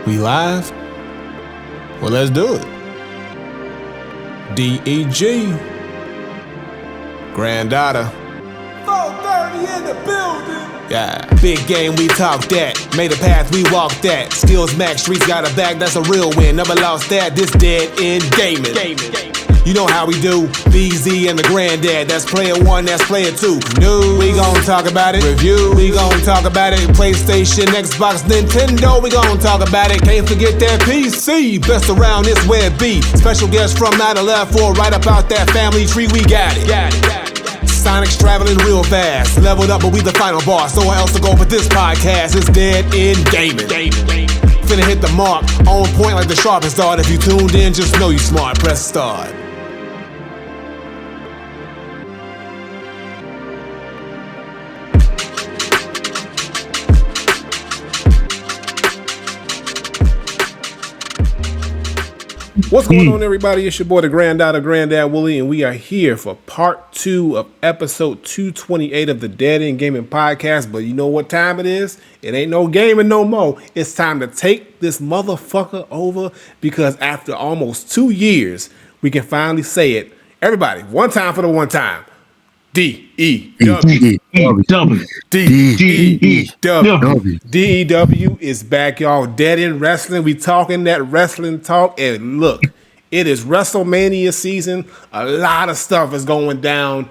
We live? Well, let's do it. DEG. Granddaughter. 4:30 in the building. Yeah. Big game, we talk that. Made a path, we walk that. Skills max, streets got a bag, that's a real win. Never lost that, this dead end gaming. You know how we do. BZ and the granddad. That's player one, that's player two. News, we gon' talk about it. Review, we gon' talk about it. PlayStation, Xbox, Nintendo, we gon' talk about it. Can't forget that PC. Best around this web B. Special guest from 9/11 right about that family tree. We got it. Sonic's traveling real fast. Leveled up, but we the final boss. No one else to go but this podcast. It's dead end gaming. Finna hit the mark. On point like the sharpest dart. If you tuned in, just know you smart. Press start. What's going on, everybody? It's your boy, the Granddaughter, Granddad Wooly, and we are here for part 2 of episode 228 of the Dead End Gaming Podcast. But you know what time it is? It ain't no gaming no more. It's time to take this motherfucker over because after almost 2 years, we can finally say it. Everybody, one time for the one time. DEW. DEW is back, y'all. Dead End Wrestling. We talking that wrestling talk. And look, it is WrestleMania season. A lot of stuff is going down.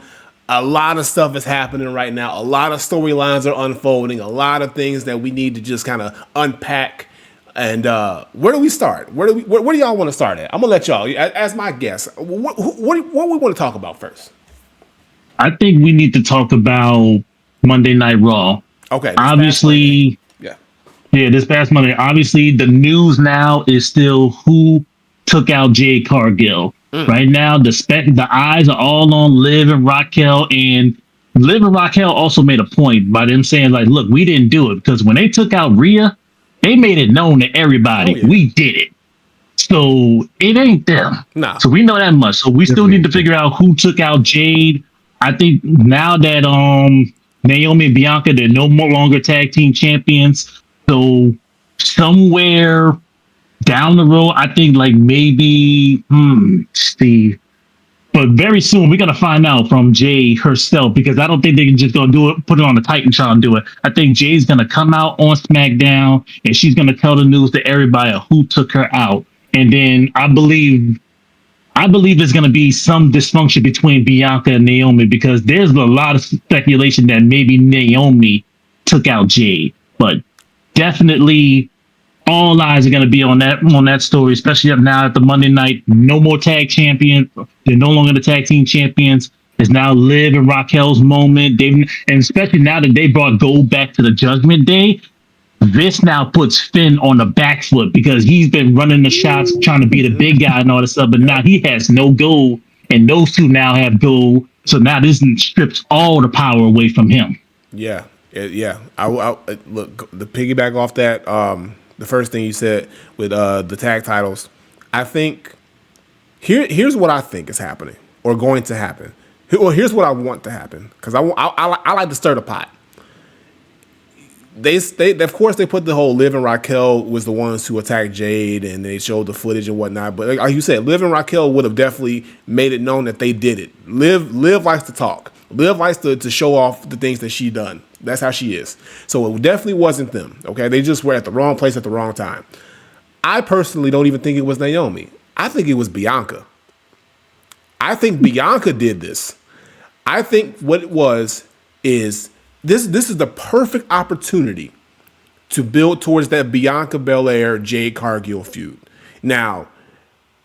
A lot of stuff is happening right now. A lot of storylines are unfolding. A lot of things that we need to just kind of unpack. And where do we start? Where do y'all want to start at? I'm going to let y'all, as my guest, what we want to talk about first? I think we need to talk about Monday Night Raw. Okay. Obviously, this past Monday. Obviously, the news now is still who took out Jade Cargill. Right now, the eyes are all on Liv and Raquel, and Liv and Raquel also made a point by them saying, like, look, we didn't do it because when they took out Rhea, they made it known to everybody we did it. So it ain't them. Nah. So we know that much. So we still need to figure out who took out Jade. I think now that Naomi and Bianca, they're no longer tag team champions. So somewhere down the road, I think like maybe Steve. But very soon we're gonna find out from Jay herself because I don't think they're just gonna do it, put it on the Titan and do it. I think Jay's gonna come out on SmackDown and she's gonna tell the news to everybody of who took her out. And then I believe there's going to be some dysfunction between Bianca and Naomi because there's a lot of speculation that maybe Naomi took out Jade. But definitely all eyes are going to be on that story, especially up now at the Monday night. No more tag champions. They're no longer the tag team champions. It's now Liv and Raquel's moment. And especially now that they brought gold back to the Judgment Day, this now puts Finn on the back foot because he's been running the shots, trying to be the big guy and all this stuff. But now he has no gold, and those two now have gold. So now this strips all the power away from him. Yeah. I look, the piggyback off that, the first thing you said with the tag titles, I think here's what I think is happening or going to happen. Well, here's what I want to happen because I like to stir the pot. They of course they put the whole Liv and Raquel was the ones who attacked Jade and they showed the footage and whatnot. But like you said, Liv and Raquel would have definitely made it known that they did it. Liv likes to talk. Liv likes to show off the things that she done. That's how she is. So it definitely wasn't them. Okay, they just were at the wrong place at the wrong time. I personally don't even think it was Naomi. I think it was Bianca. I think Bianca did this. I think what it was is. This is the perfect opportunity to build towards that Bianca Belair Jade Cargill feud. Now,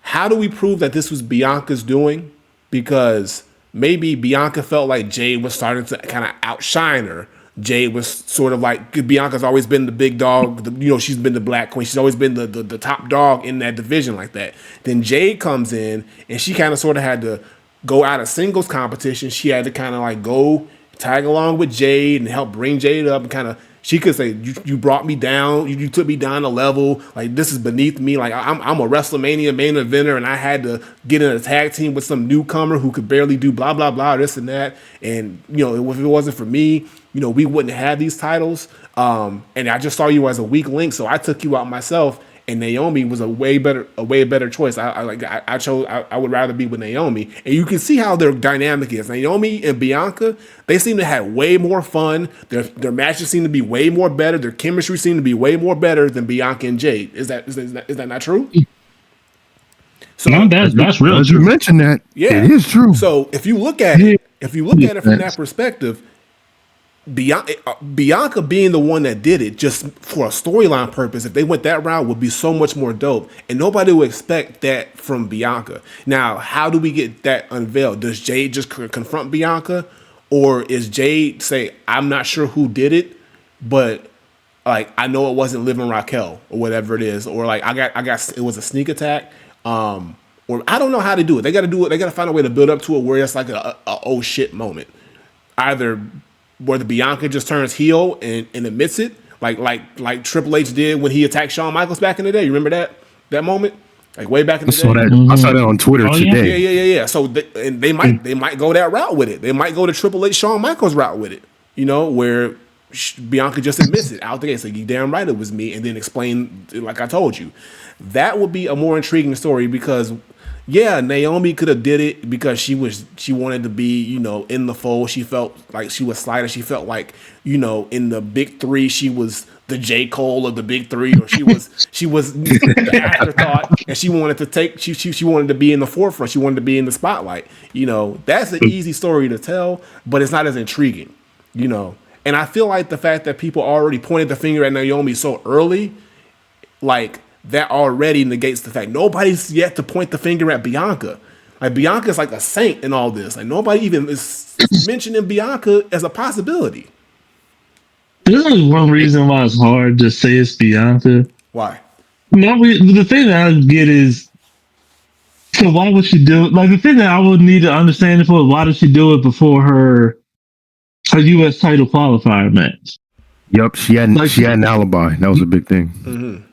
how do we prove that this was Bianca's doing? Because maybe Bianca felt like Jade was starting to kind of outshine her. Jade was sort of like, Bianca's always been the big dog. She's been the black queen. She's always been the top dog in that division like that. Then Jade comes in and she kind of sort of had to go out of singles competition. She had to kind of like go tag along with Jade and help bring Jade up and kind of, she could say, you brought me down, you took me down a level, like this is beneath me, like I'm a WrestleMania main eventer and I had to get in a tag team with some newcomer who could barely do blah, blah, blah, this and that. And, if it wasn't for me, we wouldn't have these titles. And I just saw you as a weak link, so I took you out myself. and Naomi was a way better choice. I would rather be with Naomi, and you can see how their dynamic is. Naomi and Bianca, they seem to have way more fun. Their matches seem to be way more better. Their chemistry seemed to be way more better than Bianca and Jade. Is that not true? So no, that's real. As you mentioned that, yeah, it is true. So if you look at it from that perspective, Bianca being the one that did it just for a storyline purpose, if they went that route, would be so much more dope, and nobody would expect that from Bianca. Now, how do we get that unveiled? Does Jade just confront Bianca, or is Jade say, "I'm not sure who did it, but like I know it wasn't Liv and Raquel or whatever it is," or like I got it was a sneak attack, or I don't know how to do it. They got to do it. They got to find a way to build up to it where it's like a oh shit moment, either where the Bianca just turns heel and admits it, like Triple H did when he attacked Shawn Michaels back in the day. You remember that moment, like way back in the day. I saw that on Twitter today. Yeah. So they might go that route with it. They might go the Triple H Shawn Michaels route with it. You know, where Bianca just admits it out the gate. So you damn right it was me, and then explain like I told you. That would be a more intriguing story because. Yeah, Naomi could have did it because she wanted to be, you know, in the fold. She felt like she was slighted. She felt like, you know, in the big three, she was the J. Cole of the big three, or she was the afterthought, and she wanted to take she wanted to be in the forefront. She wanted to be in the spotlight. You know, that's an easy story to tell, but it's not as intriguing, you know. And I feel like the fact that people already pointed the finger at Naomi so early, like that already negates the fact nobody's yet to point the finger at Bianca. Like Bianca's like a saint in all this. Like nobody even is mentioning Bianca as a possibility. There's only one reason why it's hard to say it's Bianca. Why? No, the thing that I get is, so why would she do it? Like the thing that I would need to understand for why did she do it before her U.S. title qualifier match? Yep, she had an alibi. That was a big thing. Mm-hmm.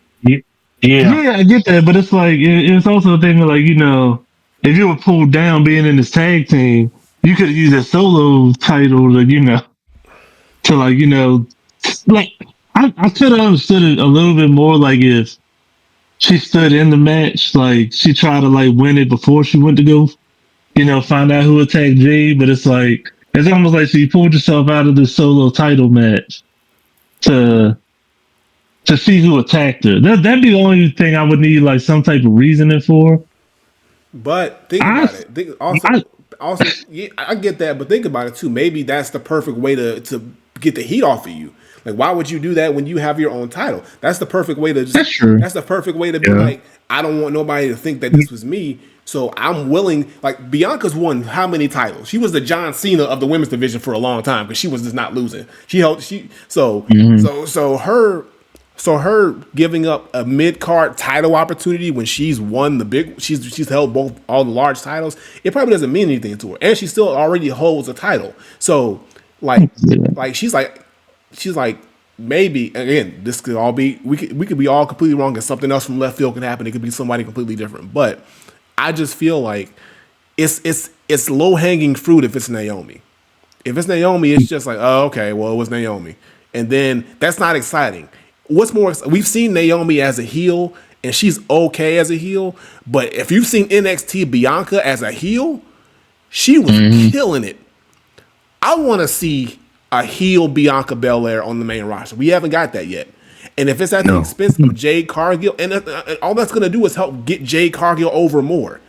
Yeah, I get that, but it's like it's also a thing of like, you know, if you were pulled down being in this tag team, you could use a solo title to, you know, to like, you know, like I could have understood it a little bit more, like if she stood in the match, like she tried to like win it before she went to go, you know, find out who attacked Jade, but it's like it's almost like so you pulled yourself out of the solo title match to see who attacked her. That'd be the only thing I would need like some type of reasoning for. But think about it. Also, yeah, I get that, but think about it too. Maybe that's the perfect way to get the heat off of you. Like, why would you do that when you have your own title? That's the perfect way to just. That's true. That's the perfect way to be like, I don't want nobody to think that this was me. So I'm willing. Like Bianca's won how many titles? She was the John Cena of the women's division for a long time because she was just not losing. So her giving up a mid-card title opportunity when she's won she's held all the large titles, it probably doesn't mean anything to her. And she still already holds a title. So like she's like maybe again, this could all be we could be all completely wrong and something else from left field can happen. It could be somebody completely different. But I just feel like it's low-hanging fruit if it's Naomi. If it's Naomi, it's just like, oh, okay, well, it was Naomi. And then that's not exciting. What's more, we've seen Naomi as a heel, and she's okay as a heel. But if you've seen NXT Bianca as a heel, she was killing it. I want to see a heel Bianca Belair on the main roster. We haven't got that yet. And if it's at the expense of Jade Cargill, and all that's going to do is help get Jade Cargill over more.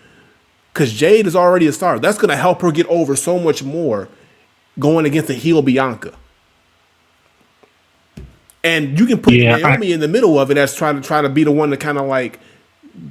Because Jade is already a star. That's going to help her get over so much more going against a heel Bianca. And you can put Naomi in the middle of it as trying to be the one to kind of like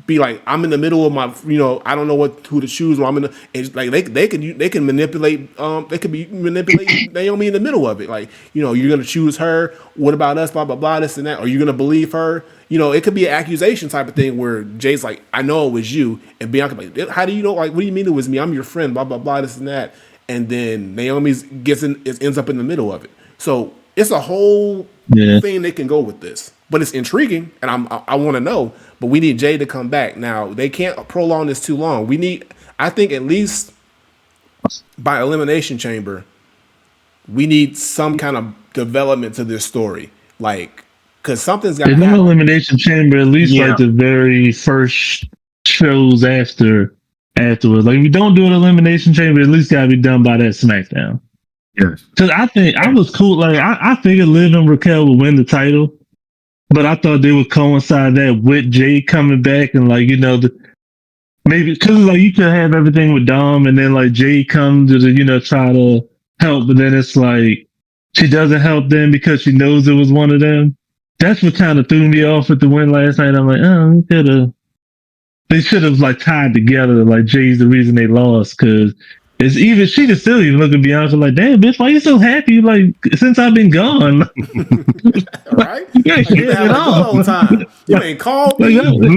be like, I'm in the middle of my, you know, I don't know who to choose. Or I'm in the, it's like they can manipulate manipulating Naomi in the middle of it. Like, you know, you're gonna choose her. What about us? Blah blah blah. This and that. Are you gonna believe her? You know, it could be an accusation type of thing where Jay's like, I know it was you, and Bianca like, how do you know? Like, what do you mean it was me? I'm your friend. Blah blah blah. This and that. And then Naomi ends up in the middle of it. So it's a whole thing they can go with this, but it's intriguing, and I want to know. But we need Jay to come back. Now they can't prolong this too long. We need, I think, at least by Elimination Chamber, we need some kind of development to this story. Like, because something's got to There's no happen. elimination chamber. At least like the very first shows afterwards. Like if you don't do an elimination chamber, at least gotta be done by that SmackDown. Yes. Because I think I was cool. Like I figured Liv and Raquel would win the title, but I thought they would coincide that with Jay coming back and like maybe because like you could have everything with Dom and then like Jay come to try to help, but then it's like she doesn't help them because she knows it was one of them. That's what kind of threw me off at the win last night. I'm like, oh, they should have like tied together. Like Jay's the reason they lost because it's even she can still even look at Bianca like, damn bitch, why you so happy? Like since I've been gone, right? Like, you been having a good old time. You ain't called me.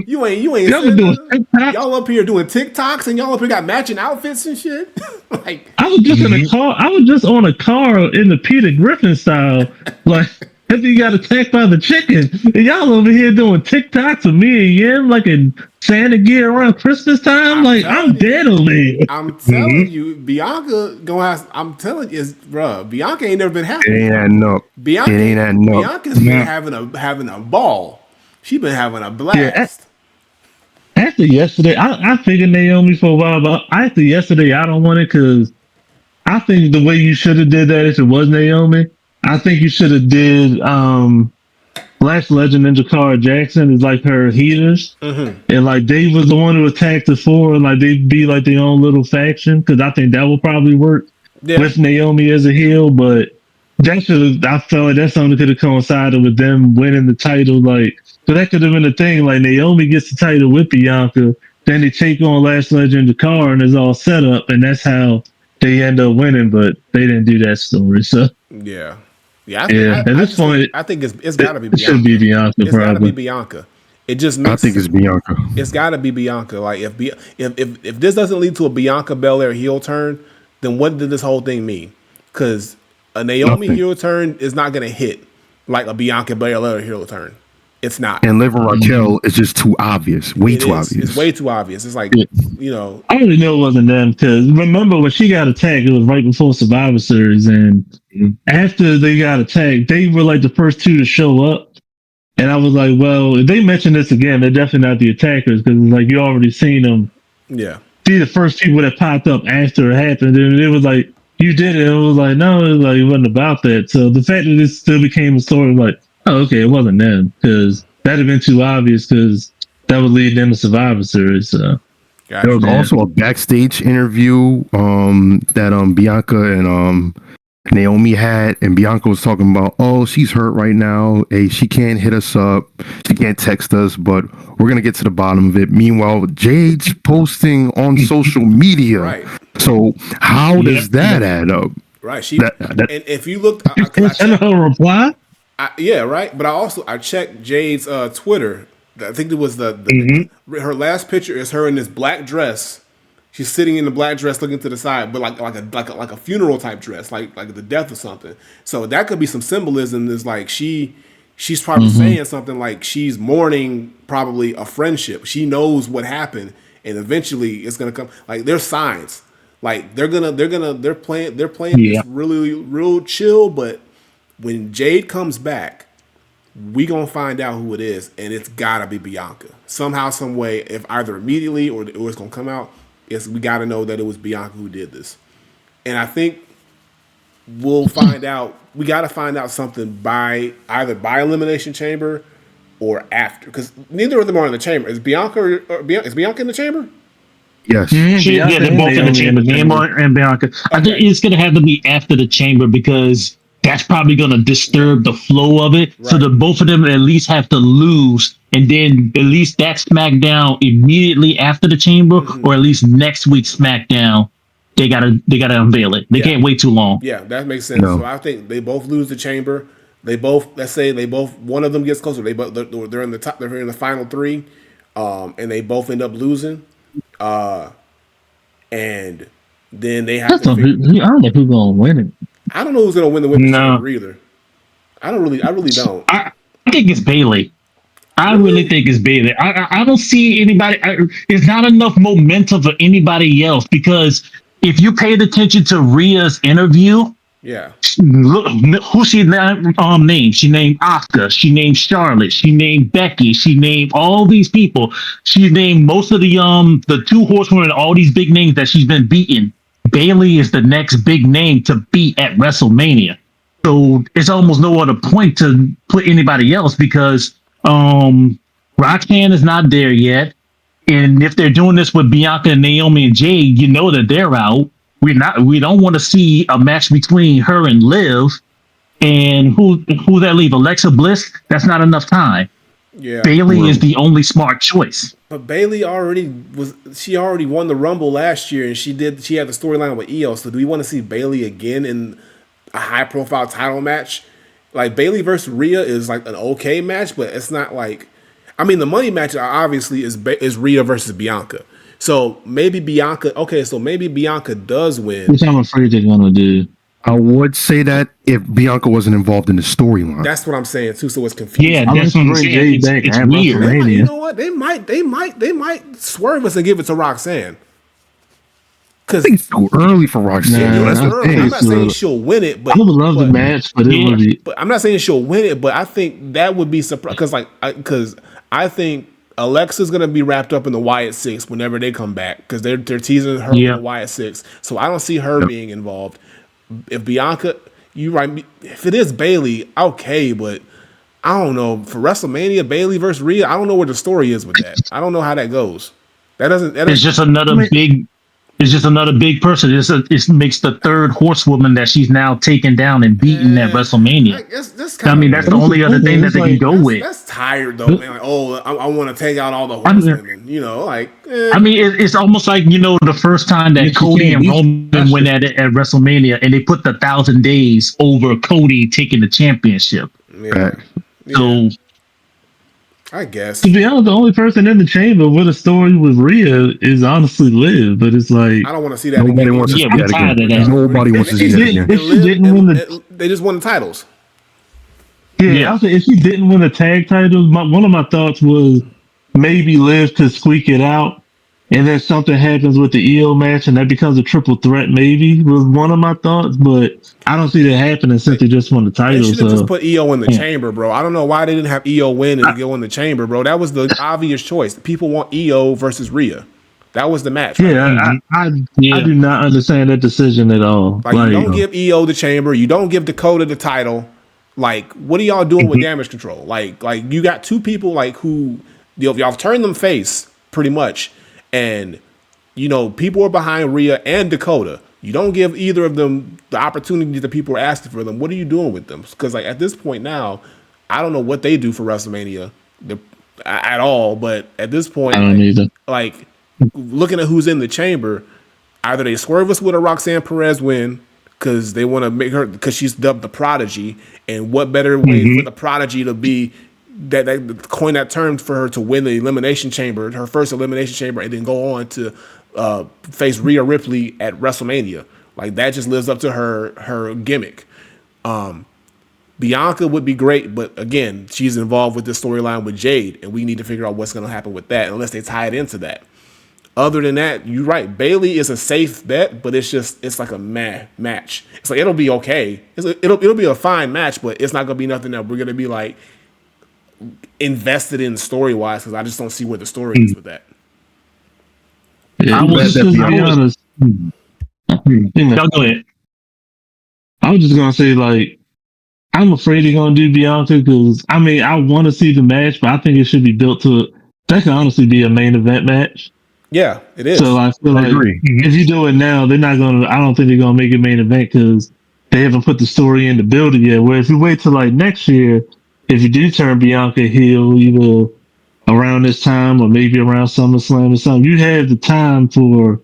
You ain't. Y'all up here doing TikToks and y'all up here got matching outfits and shit. Like I was just in a car. I was just on a car in the Peter Griffin style, like. After you got attacked by the chicken, and y'all over here doing TikToks with me and Yim like in Santa gear around Christmas time. I'm dead over here. I'm telling you, Bianca I'm telling you, Bianca ain't never been happy. It ain't adding up. Bianca's been having a ball. She been having a blast. Yeah, after yesterday, I figured Naomi for a while, but after yesterday, I don't want it because I think the way you should have did that if it was Naomi. I think you should have did Lash Legend and Jakara Jackson is like her heaters, and like Dave was the one who attacked the four, and like they'd be like their own little faction because I think that will probably work with Naomi as a heel. But I felt like that's something that could have coincided with them winning the title, like so that could have been a thing. Like Naomi gets the title with Bianca, then they take on Lash Legend and Jakara, and it's all set up, and that's how they end up winning. But they didn't do that story, so yeah, at this point, I think it's got to be Bianca. It should be Bianca. It's got to be Bianca. It just makes. I think it's Bianca. It's got to be Bianca. Like if this doesn't lead to a Bianca Belair heel turn, then what did this whole thing mean? Because a Naomi heel turn is not going to hit like a Bianca Belair heel turn. It's not. And Liv and Raquel is just too obvious. Way too obvious. It's way too obvious. It's like I already know it wasn't them because remember when she got attacked, it was right before Survivor Series, and after they got attacked, they were like the first two to show up, and I was like, well, if they mention this again, they're definitely not the attackers because like you already seen them. Yeah. See the first people that popped up after it happened, and it was like you did it. It was like no, it wasn't about that. So the fact that it still became a story like. Oh, okay, it wasn't them because that'd have been too obvious because that would lead them to Survivor Series. So. There was also a backstage interview that Bianca and Naomi had, and Bianca was talking about, oh, she's hurt right now. Hey, she can't hit us up, she can't text us, but we're gonna get to the bottom of it. Meanwhile, Jade's posting on social media. Right. So how does that add up? Right. And if you looked, her reply. Yeah, right. But I checked Jade's Twitter. I think it was her last picture is her in this black dress. She's sitting in the black dress, looking to the side, but like a funeral type dress, like the death or something. So that could be some symbolism. Is like she's probably saying something like she's mourning probably a friendship. She knows what happened, and eventually it's gonna come. Like there's signs. Like they're playing this really real chill, but. When Jade comes back, we gonna find out who it is, and it's gotta be Bianca. Somehow, some way, if either immediately or it's gonna come out, we gotta know that it was Bianca who did this. And I think we'll find out. We gotta find out something either by Elimination Chamber or after, because neither of them are in the chamber. Is Bianca is Bianca in the chamber? Yes. They're both in the chamber. Naomi and Bianca. Okay. I think it's gonna have to be after the chamber because. That's probably going to disturb the flow of it. Right. So that both of them at least have to lose. And then at least that SmackDown immediately after the chamber or at least next week's SmackDown, they gotta unveil it. They can't wait too long. Yeah, that makes sense. No. So I think they both lose the chamber. Let's say one of them gets closer. They're in the top, they're in the final three, and they both end up losing. And then they have to I don't know who's going to win it. I don't know who's gonna win the women's chamber either. I really don't. I think it's Bayley. I really think it's Bayley. I don't see anybody. It's not enough momentum for anybody else because if you paid attention to Rhea's interview, Yeah. Look, who she named? She named Asuka. She named Charlotte. She named Becky. She named all these people. She named most of the two horsewomen, all these big names that she's been beating. Bailey is the next big name to beat at WrestleMania. So it's almost no other point to put anybody else because Roxanne is not there yet. And if they're doing this with Bianca and Naomi and Jade, you know that they're out. We don't want to see a match between her and Liv. And who that leave? Alexa Bliss? That's not enough time. Yeah. Bailey is the only smart choice. But Bailey already won the Rumble last year, and she had the storyline with Io. So do we want to see Bailey again in a high profile title match? Like Bailey versus Rhea is like an okay match, but it's not like, I mean, the money match obviously is Rhea versus Bianca. So maybe Bianca. Okay, so maybe Bianca does win. Which I'm afraid they're gonna do. I would say that if Bianca wasn't involved in the storyline. That's what I'm saying too. So it's confusing. Yeah, that's what I'm saying. It's weird. You know what? They might swerve us and give it to Roxanne. I think it's too early for Roxanne. I'm not saying she'll win it, but I would love the match, but it would be. But I'm not saying she'll win it, but I think that would be surprising because I think Alexa's gonna be wrapped up in the Wyatt Six whenever they come back because they're teasing her in the Wyatt Six, so I don't see her being involved. If Bianca, you right, if it is Bailey, okay, but I don't know for WrestleMania, Bailey versus Rhea. I don't know where the story is with that. I don't know how that goes. It's just another big. It's just another big person. It makes the third horsewoman that she's now taken down and beaten at WrestleMania. That's the only other thing that they can go with. That's tired though, man. Like, I want to take out all the horsewomen. I mean, it's almost like the first time that Cody and Roman went at WrestleMania, and they put the 1,000 days over Cody taking the championship. Yeah. So. I guess. To be honest, the only person in the chamber with a story with Rhea is honestly Liv, but it's like I don't want to see that. Nobody wants to see that again. Nobody wants to see that again. If she didn't win they just won the titles. Yeah, I say if she didn't win the tag titles, one of my thoughts was maybe Liv could squeak it out, and then something happens with the Io match, and that becomes a triple threat. Maybe was one of my thoughts, but I don't see that happening since they just won the title. They should have just put Io in the chamber, bro. I don't know why they didn't have Io win and go in the chamber, bro. That was the obvious choice. People want Io versus Rhea. That was the match. Right? Yeah, I do not understand that decision at all. Like you don't give Io the chamber, you don't give Dakota the title. Like, what are y'all doing with Damage Control? Like you got two people like who y'all turned them face pretty much, and people are behind Rhea and Dakota. You don't give either of them the opportunity that people are asking for them. What are you doing with them? Because at this point now, I don't know what they do for WrestleMania at all. But at this point, I don't either. Like looking at who's in the chamber, either they swerve us with a Roxanne Perez win because they want to make her because she's dubbed the Prodigy, and what better way for the Prodigy to be that coin that term for her to win the Elimination Chamber, her first Elimination Chamber, and then go on to face Rhea Ripley at WrestleMania. Like that just lives up to her gimmick. Bianca would be great, but again, she's involved with this storyline with Jade, and we need to figure out what's going to happen with that unless they tie it into that. Other than that, you're right. Bailey is a safe bet, but it's like a meh match. It's like it'll be okay. It'll be a fine match, but it's not going to be nothing that we're going to be like invested in story wise because I just don't see where the story is with that. Yeah, I was just be honest. Go ahead. I was just gonna say, like, I'm afraid they're gonna do Bianca because I want to see the match, but I think it should be built to that could honestly be a main event match. Yeah, it is. So I feel like if you do it now, they're not gonna. I don't think they're gonna make it main event because they haven't put the story in the building yet. Where if you wait till like next year, if you do turn Bianca heel, either around this time or maybe around SummerSlam or something, you have the time for,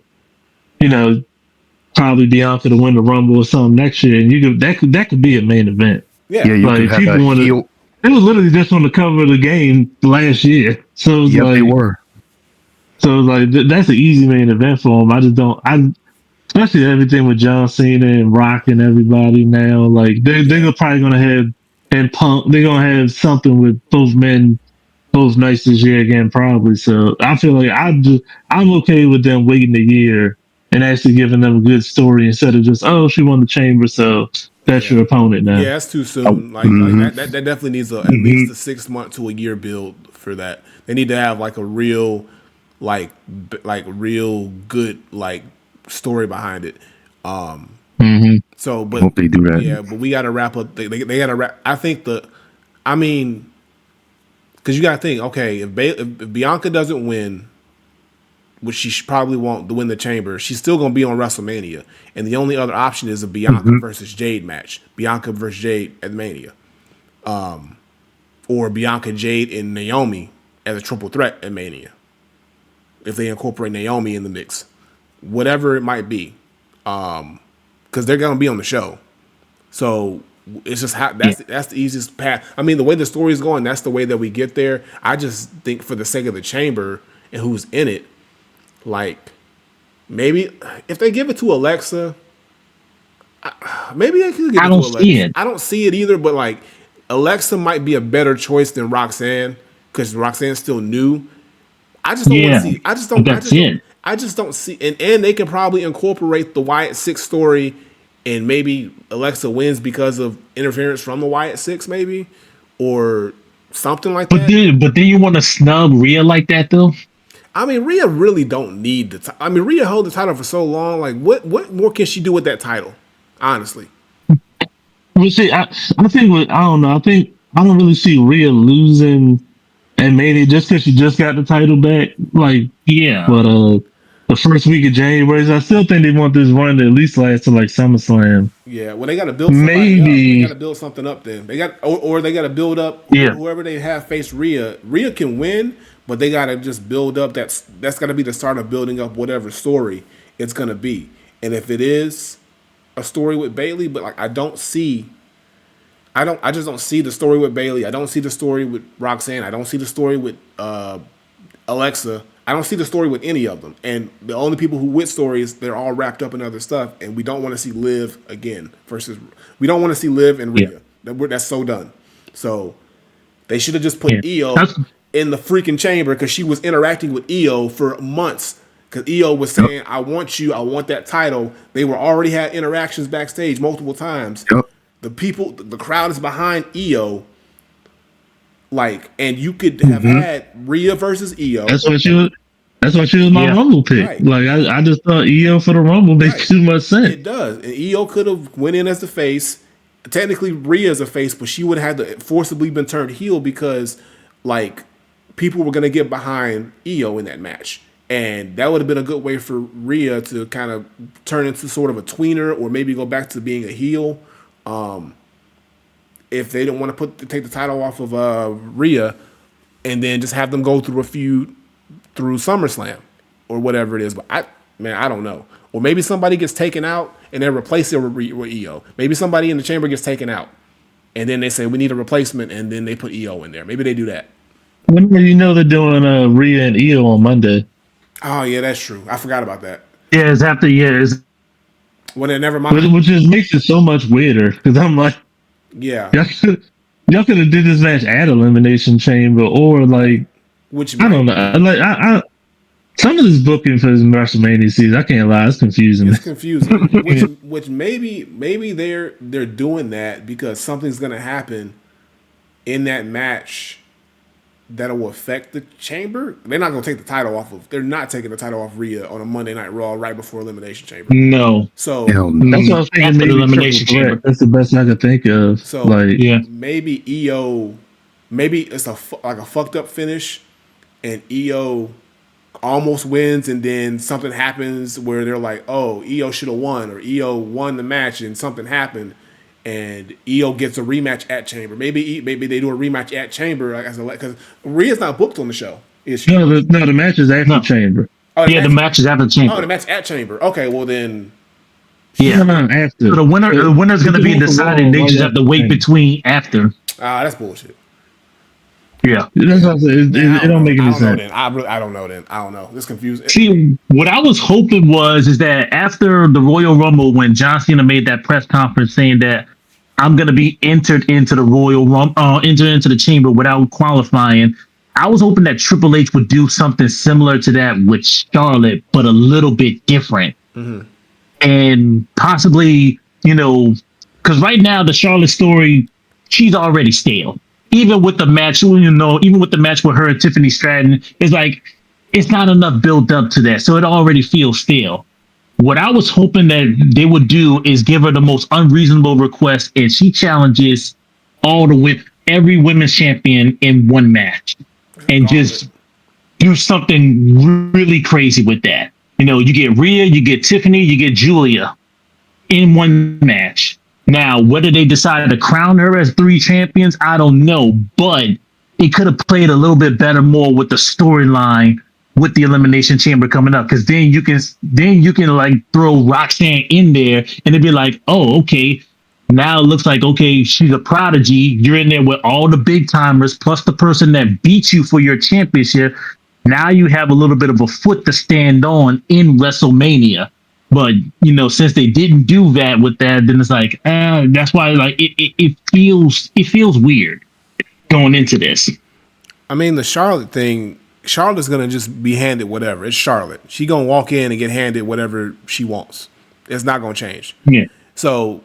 probably Bianca to win the Rumble or something next year, and that could be a main event. Yeah, you could have people want to. It was literally just on the cover of the game last year, so they were. So that's an easy main event for them. I just don't. Especially everything with John Cena and Rock and everybody now. Like they're probably gonna have and Punk. They're gonna have something with both men both nights this year again, probably. So I feel like I'm okay with them waiting a year and actually giving them a good story instead of just she won the chamber, so that's your opponent now. Yeah, that's too soon. Like that definitely needs at least a 6 month to a year build for that. They need to have like a real, like real good like story behind it. So, but Hope they do that. yeah, but we got to wrap up. They got to wrap. I mean, because you got to think. Okay, if Bianca doesn't win, which she probably won't win the chamber, she's still going to be on WrestleMania. And the only other option is a Bianca versus Jade match. Bianca versus Jade at Mania. Or Bianca, Jade, and Naomi as a triple threat at Mania. If they incorporate Naomi in the mix. Whatever it might be. Because they're going to be on the show. So it's just that's the easiest path. I mean, the way the story is going, that's the way that we get there. I just think for the sake of the chamber and who's in it, like, maybe if they give it to Alexa, maybe they could give it to Alexa. See it. I don't see it either, but like, Alexa might be a better choice than Roxanne because Roxanne's still new. I just don't want to see. I just don't see. And they can probably incorporate the Wyatt Six story, and maybe Alexa wins because of interference from the Wyatt Six, maybe, or something like that. But then you want to snub Rhea like that though? I mean, Rhea really don't need the title. I mean, Rhea held the title for so long. Like, what more can she do with that title? Honestly. Well, see, I think I don't know. I think I don't really see Rhea losing and Mania just because she just got the title back. Like, yeah. But the first week of January, I still think they want this run to at least last to like SummerSlam. Yeah, well, they got to build somebody up. They got to build something up. Then they got, or they got to build up. Whoever they have face Rhea. Rhea can win, but they got to just build up. That's got to be the start of building up whatever story it's gonna be. And if it is a story with Bayley, but like I just don't see the story with Bayley. I don't see the story with Roxanne. I don't see the story with Alexa. I don't see the story with any of them. And the only people who with stories, they're all wrapped up in other stuff. And we don't want to see Liv again. We don't want to see Liv and Rhea. That's so done. So they should have just put Io in the freaking chamber because she was interacting with Io for months. Because Io was saying, I want you, I want that title. They were already had interactions backstage multiple times. The crowd is behind Io. Like, and you could have had Rhea versus Io. That's why she was my Rumble pick. Right. Like, I just thought Io for the Rumble makes too much sense. It does. And Io could have went in as the face. Technically, Rhea is a face, but she would have had to forcibly been turned heel because, like, people were going to get behind Io in that match. And that would have been a good way for Rhea to kind of turn into sort of a tweener or maybe go back to being a heel. If they didn't want to take the title off of Rhea and then just have them go through a feud through SummerSlam or whatever it is. But I don't know. Or maybe somebody gets taken out and they replace it with Io. Maybe somebody in the chamber gets taken out and then they say we need a replacement and then they put Io in there. Maybe they do that. When you know they're doing Rhea and Io on Monday. Oh yeah, that's true. I forgot about that. Yeah, it's after years. Well, then never mind. Which just makes it so much weirder because I'm like, yeah, y'all could have did this match at Elimination Chamber or like, which I don't know. Like I some of this booking for this WrestleMania season, I can't lie, it's confusing. It's confusing. which maybe they're doing that because something's gonna happen in that match that will affect the chamber. They're not going to take the title off of. They're not taking the title off Rhea on a Monday Night Raw right before Elimination Chamber. No. So that's what I was thinking. Maybe Elimination Chamber. That's the best I could think of. So maybe Io, maybe it's like a fucked up finish, and Io almost wins, and then something happens where they're like, "Oh, Io should have won," or Io won the match, and something happened. And Io gets a rematch at Chamber. Maybe they do a rematch at Chamber because Rhea's not booked on the show, is she? No, the match is after Chamber. Oh, the match is after Chamber. Oh, the match at Chamber. Okay, well then. Yeah, after. So the winner's going to be decided. They just have to wait between after. That's bullshit. Yeah, that's what I said. It don't make any sense. I don't know. Then I don't know. It's confusing. See, what I was hoping is that after the Royal Rumble, when John Cena made that press conference saying that I'm going to be entered into the Royal Rumble, entered into the Chamber without qualifying, I was hoping that Triple H would do something similar to that with Charlotte, but a little bit different, and possibly, because right now the Charlotte story, she's already stale. Even with the match, even with the match with her and Tiffany Stratton, it's like it's not enough build up to that, so it already feels stale. What I was hoping that they would do is give her the most unreasonable request, and she challenges every women's champion in one match, and just do something really crazy with that. You get Rhea, you get Tiffany, you get Julia in one match. Now, whether they decided to crown her as 3 champions, I don't know, but it could have played a little bit better more with the storyline with the Elimination Chamber coming up, because then you can like throw Roxanne in there and it'd be like, oh, okay, now it looks like, okay, she's a prodigy. You're in there with all the big timers plus the person that beat you for your championship. Now you have a little bit of a foot to stand on in WrestleMania. But since they didn't do that with that, then it's like, that's why like it feels weird going into this. I mean, the Charlotte thing. Charlotte's gonna just be handed whatever. It's Charlotte. She gonna walk in and get handed whatever she wants. It's not gonna change. Yeah. So,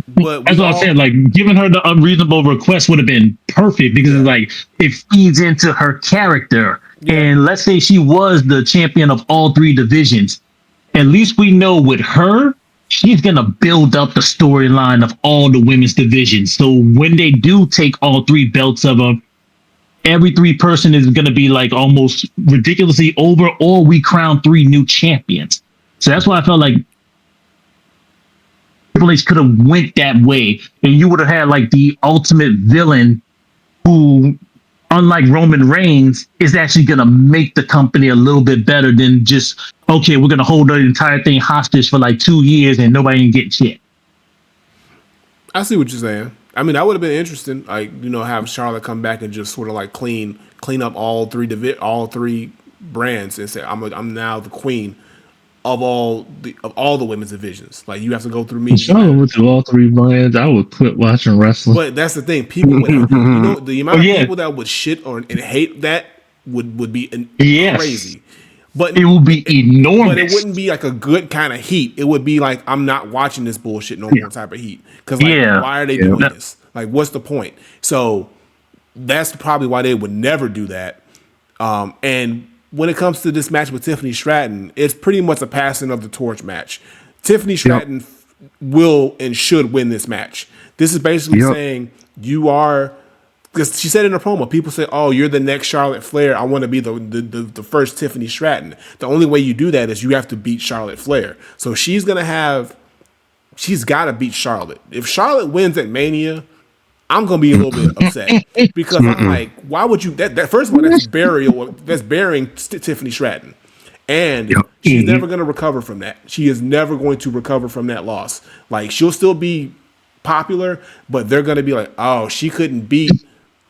but that's what I said. Like, giving her the unreasonable request would have been perfect, because it's like it feeds into her character. Yeah. And let's say she was the champion of all 3 divisions. At least we know with her, she's gonna build up the storyline of all the women's divisions. So when they do take all 3 belts of them, every 3 person is going to be like almost ridiculously over, or we crown 3 new champions. So that's why I felt like Triple H could have went that way, and you would have had like the ultimate villain who, unlike Roman Reigns, is actually going to make the company a little bit better than just, okay, we're going to hold the entire thing hostage for like 2 years and nobody ain't getting shit. I see what you're saying. I mean, that would have been interesting. Like, have Charlotte come back and just sort of like clean up all 3 brands and say, I'm now the queen of all the women's divisions. Like, you have to go through me. If Charlotte went through all 3 brands, I would quit watching wrestling. But that's the thing. People would, the amount of people that would shit and hate that would be crazy. But it would be enormous. But it wouldn't be like a good kind of heat. It would be like, I'm not watching this bullshit no more type of heat. Because why are they doing this? Like, what's the point? So that's probably why they would never do that. And when it comes to this match with Tiffany Stratton, it's pretty much a passing of the torch match. Tiffany Stratton will and should win this match. This is basically saying you are. Because she said in her promo, people say, "Oh, you're the next Charlotte Flair. I want to be the first Tiffany Stratton." The only way you do that is you have to beat Charlotte Flair. So she's got to beat Charlotte. If Charlotte wins at Mania, I'm gonna be a little bit upset, because I'm like, why would you? That first of all, that's burying Tiffany Stratton, and she's never gonna recover from that. She is never going to recover from that loss. Like, she'll still be popular, but they're gonna be like, oh, she couldn't beat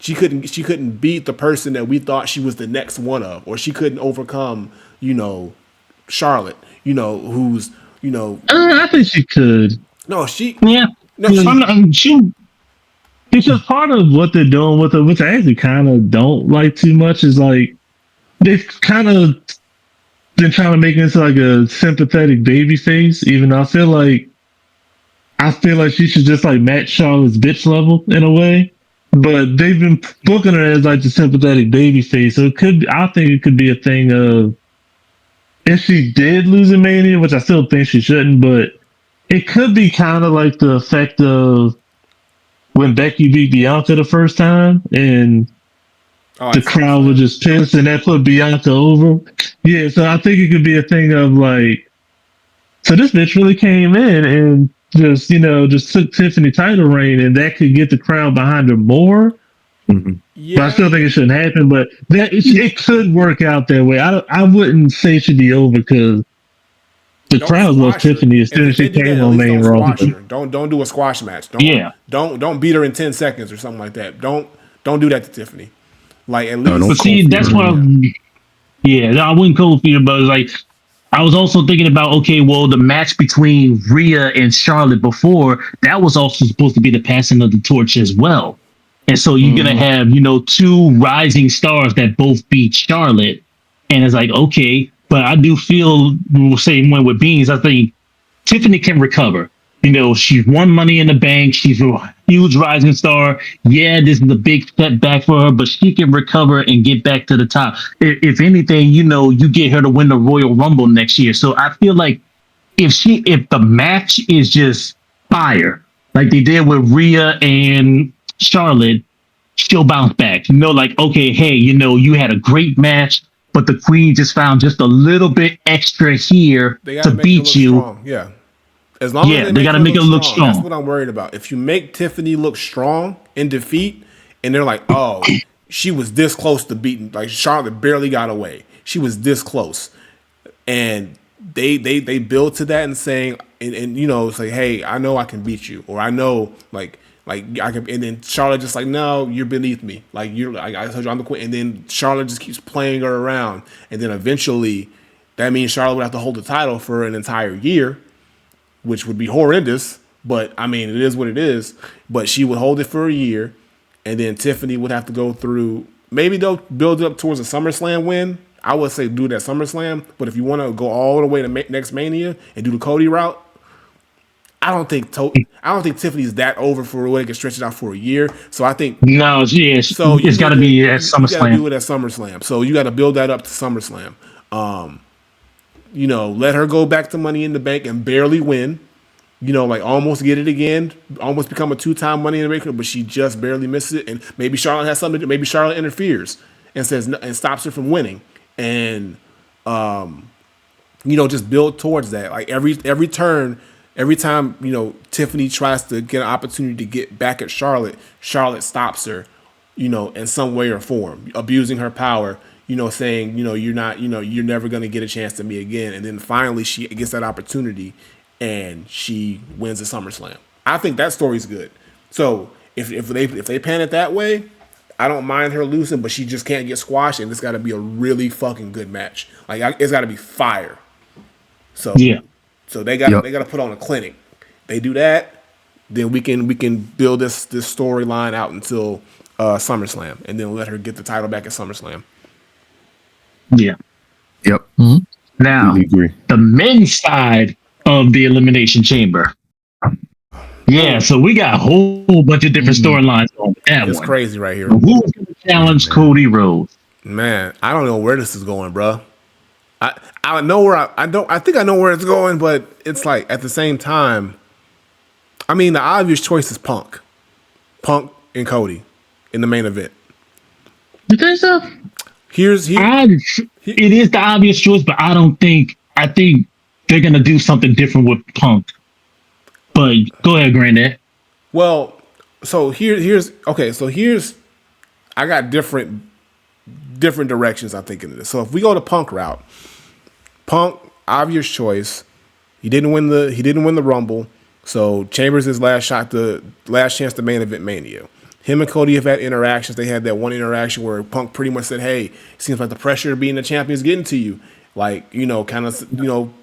the person that we thought she was the next one of, or she couldn't overcome, Charlotte, who's, I think she could. No, she. Yeah. No, It's just part of what they're doing with her, which I actually kind of don't like too much, is like they've kind of been trying to make it into like a sympathetic baby face, even though I feel like she should just like match Charlotte's bitch level in a way. But they've been booking her as like the sympathetic baby face. So I think it could be a thing of, if she did lose a Mania, which I still think she shouldn't, but it could be kind of like the effect of when Becky beat Bianca the first time and the crowd was just pissed and that put Bianca over. Yeah, so I think it could be a thing of like, so this bitch really came in and just took Tiffany title reign, and that could get the crowd behind her more. Mm-hmm. Yeah. But I still think it shouldn't happen. But it could work out that way. I wouldn't say it should be over, because the crowd loves Tiffany as soon as she came on main roster. Don't do a squash match. Don't beat her in 10 seconds or something like that. Don't do that to Tiffany. Like, at least. But see, that's what. I wouldn't cold fear, but like, I was also thinking about, okay, well, the match between Rhea and Charlotte before, that was also supposed to be the passing of the torch as well. And so you're going to have, 2 rising stars that both beat Charlotte. And it's like, okay, but I do feel the same way with Beans. I think Tiffany can recover. She's won Money in the Bank. She's a huge rising star. Yeah, this is a big step back for her, but she can recover and get back to the top. If anything, you get her to win the Royal Rumble next year. So I feel like if the match is just fire, like they did with Rhea and Charlotte, she'll bounce back. Like, okay, hey, you had a great match, but the Queen just found just a little bit extra here They got to to make it beat look you. strong. Yeah. As long as Yeah, they they make got to her make it look strong. that's what I'm worried about. If you make Tiffany look strong in defeat, and they're like, oh, she was this close to beating, like Charlotte barely got away. She was this close, and they build to that and saying, and say, hey, I know I can beat you, or I know like I can, and then Charlotte just like, no, you're beneath me. Like you're, like I told you, I'm the queen, and then Charlotte just keeps playing her around, and then eventually, that means Charlotte would have to hold the title for an entire year, which would be horrendous. But I mean, it is what it is. But she would hold it for a year, and then Tiffany would have to go through. Maybe they'll build it up towards a SummerSlam win. I would say do that SummerSlam. But if you want to go all the way to next Mania and do the Cody route, I don't think Tiffany's that over for where they can stretch it out for a year. So I think No, yeah, so. it's got to be at You got to do SummerSlam. it at SummerSlam. So you got to build that up to SummerSlam. Let her go back to Money in the Bank and barely win. Like almost get it again, almost become a 2-time Money in the Bank, but she just barely misses it. And maybe Charlotte has something. Maybe Charlotte interferes and says and stops her from winning. And just build towards that. Like every turn, every time Tiffany tries to get an opportunity to get back at Charlotte, Charlotte stops her. In some way or form, abusing her power. Saying you're not, you're never gonna get a chance to me again. And then finally she gets that opportunity. And she wins the SummerSlam. I think that story's good. So if they pan it that way, I don't mind her losing, but she just can't get squashed, and it's got to be a really fucking good match. Like it's got to be fire. So Yeah. So they got to put on a clinic. They do that, then we can build this storyline out until SummerSlam, and then let her get the title back at SummerSlam. Yeah. Yep. Now, agree. the men's side of the Elimination Chamber. Yeah, so we got a whole bunch of different storylines on that It's one. crazy right here. Who's going to challenge Cody Rhodes? Man, I don't know where this is going, bro. I know where I think I know where it's going, but it's like at the same time, I mean, the obvious choice is Punk and Cody in the main event. You think so? It is the obvious choice, but I think they're gonna do something different with Punk. But go ahead, Granddad. Well, so here's I got different directions I'm thinking of this. So if we go the Punk route, Punk, obvious choice. He didn't win the Rumble, so Chambers is last chance to main event Mania. Him and Cody have had interactions. They had that one interaction where Punk pretty much said, "Hey, it seems like the pressure of being the champion is getting to you." Like, kind of,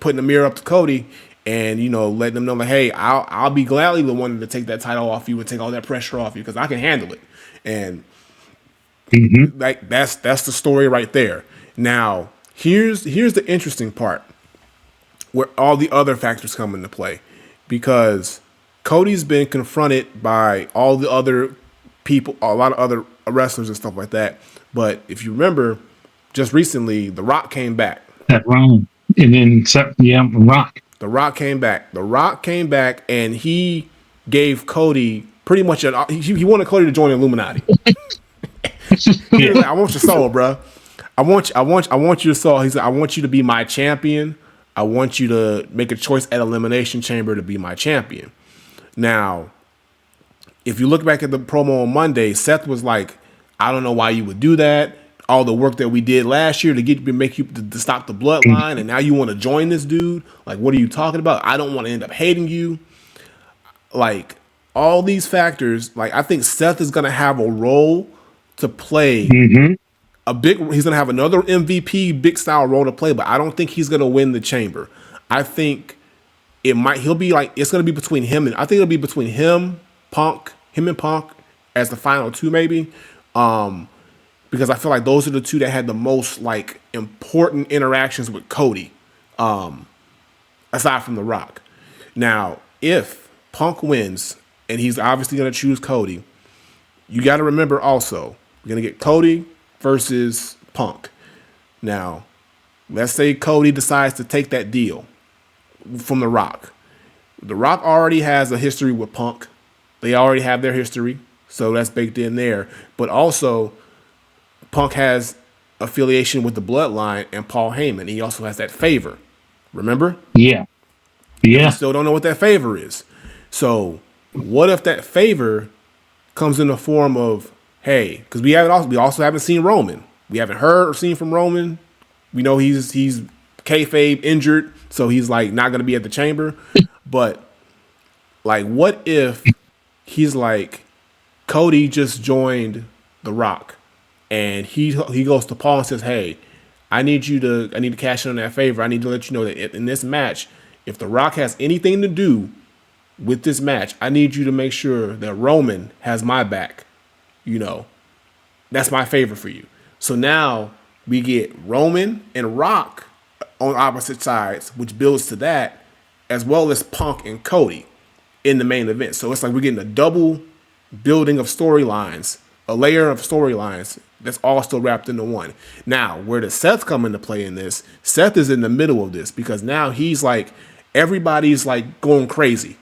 putting the mirror up to Cody and, letting them know, like, hey, I'll be gladly the one to take that title off you and take all that pressure off you because I can handle it. And like that's the story right there. Now, here's the interesting part where all the other factors come into play, because Cody's been confronted by all the other people, a lot of other wrestlers and stuff like that. But if you remember, just recently, The Rock came back. That wrong. And then, Rock. The Rock came back. The Rock came back, and he gave Cody pretty much he wanted Cody to join the Illuminati. He was like, I want your soul, bro. I want your soul. He said, I want you to be my champion. I want you to make a choice at Elimination Chamber to be my champion. Now, if you look back at the promo on Monday, Seth was like, I don't know why you would do that. All the work that we did last year to make you to stop the bloodline, and now you want to join this dude? Like, what are you talking about? I don't want to end up hating you. Like, all these factors, like, I think Seth is gonna have a role to play. He's gonna have another MVP big style role to play, but I don't think he's gonna win the chamber. I think it's gonna be between him and I think it'll be between him and Punk as the final two, maybe. Because I feel like those are the two that had the most like important interactions with Cody, aside from The Rock. Now, if Punk wins, and he's obviously going to choose Cody. You got to remember also, we're going to get Cody versus Punk. Now, let's say Cody decides to take that deal from The Rock. The Rock already has a history with Punk. They already have their history, so that's baked in there. But also, Punk has affiliation with the Bloodline and Paul Heyman. He also has that favor. Remember? Yeah. We Yeah. still don't know what that favor is. So, what if that favor comes in the form of, hey, because we also haven't seen Roman. We haven't heard or seen from Roman. We know he's kayfabe injured, so he's like not gonna be at the Chamber. But like, what if he's like, Cody just joined The Rock, and he goes to Paul and says, hey, I need to cash in on that favor. I need to let you know that in this match, if The Rock has anything to do with this match, I need you to make sure that Roman has my back. You know, that's my favor for you. So now we get Roman and Rock on opposite sides, which builds to that, as well as Punk and Cody in the main event. So it's like we're getting a double building of storylines, a layer of storylines that's all still wrapped into one. Now, where does Seth come into play in this? Seth is in the middle of this because now he's like, everybody's like going crazy.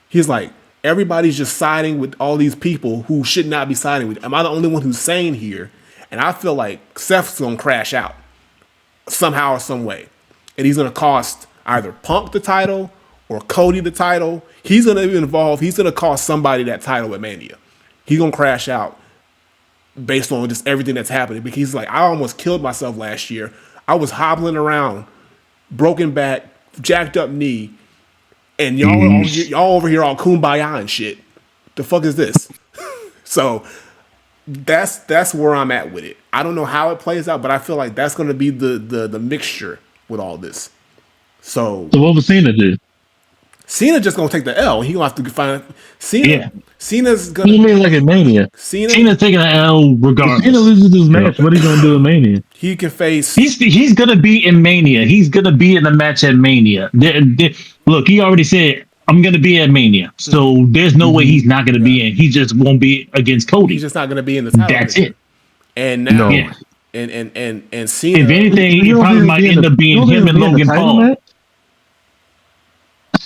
He's like, everybody's just siding with all these people who should not be siding with. Am I the only one who's sane here? And I feel like Seth's going to crash out somehow or some way. And he's going to cost either Punk the title or Cody the title. He's going to be involved. He's going to cost somebody that title at Mania. He's going to crash out based on just everything that's happening. Because he's like, I almost killed myself last year. I was hobbling around, broken back, jacked up knee, and y'all over here all kumbaya and shit. The fuck is this? So that's where I'm at with it. I don't know how it plays out, but I feel like that's going to be the mixture with all this. So what was Cena do? Cena just gonna take the L. He gonna have to find Cena. Yeah. Cena's What gonna. do you mean like in Mania? Cena taking an L If regardless. Cena loses this match, what are you gonna do in Mania? He can face. He's gonna be in Mania. He's gonna be in the match at Mania. Look, he already said I'm gonna be at Mania, so there's no way he's not gonna be in. He just won't be against Cody. He's just not gonna be in the title. That's picture. it. And now, Yeah. and Cena. If anything, it probably might end up being him and Logan Paul.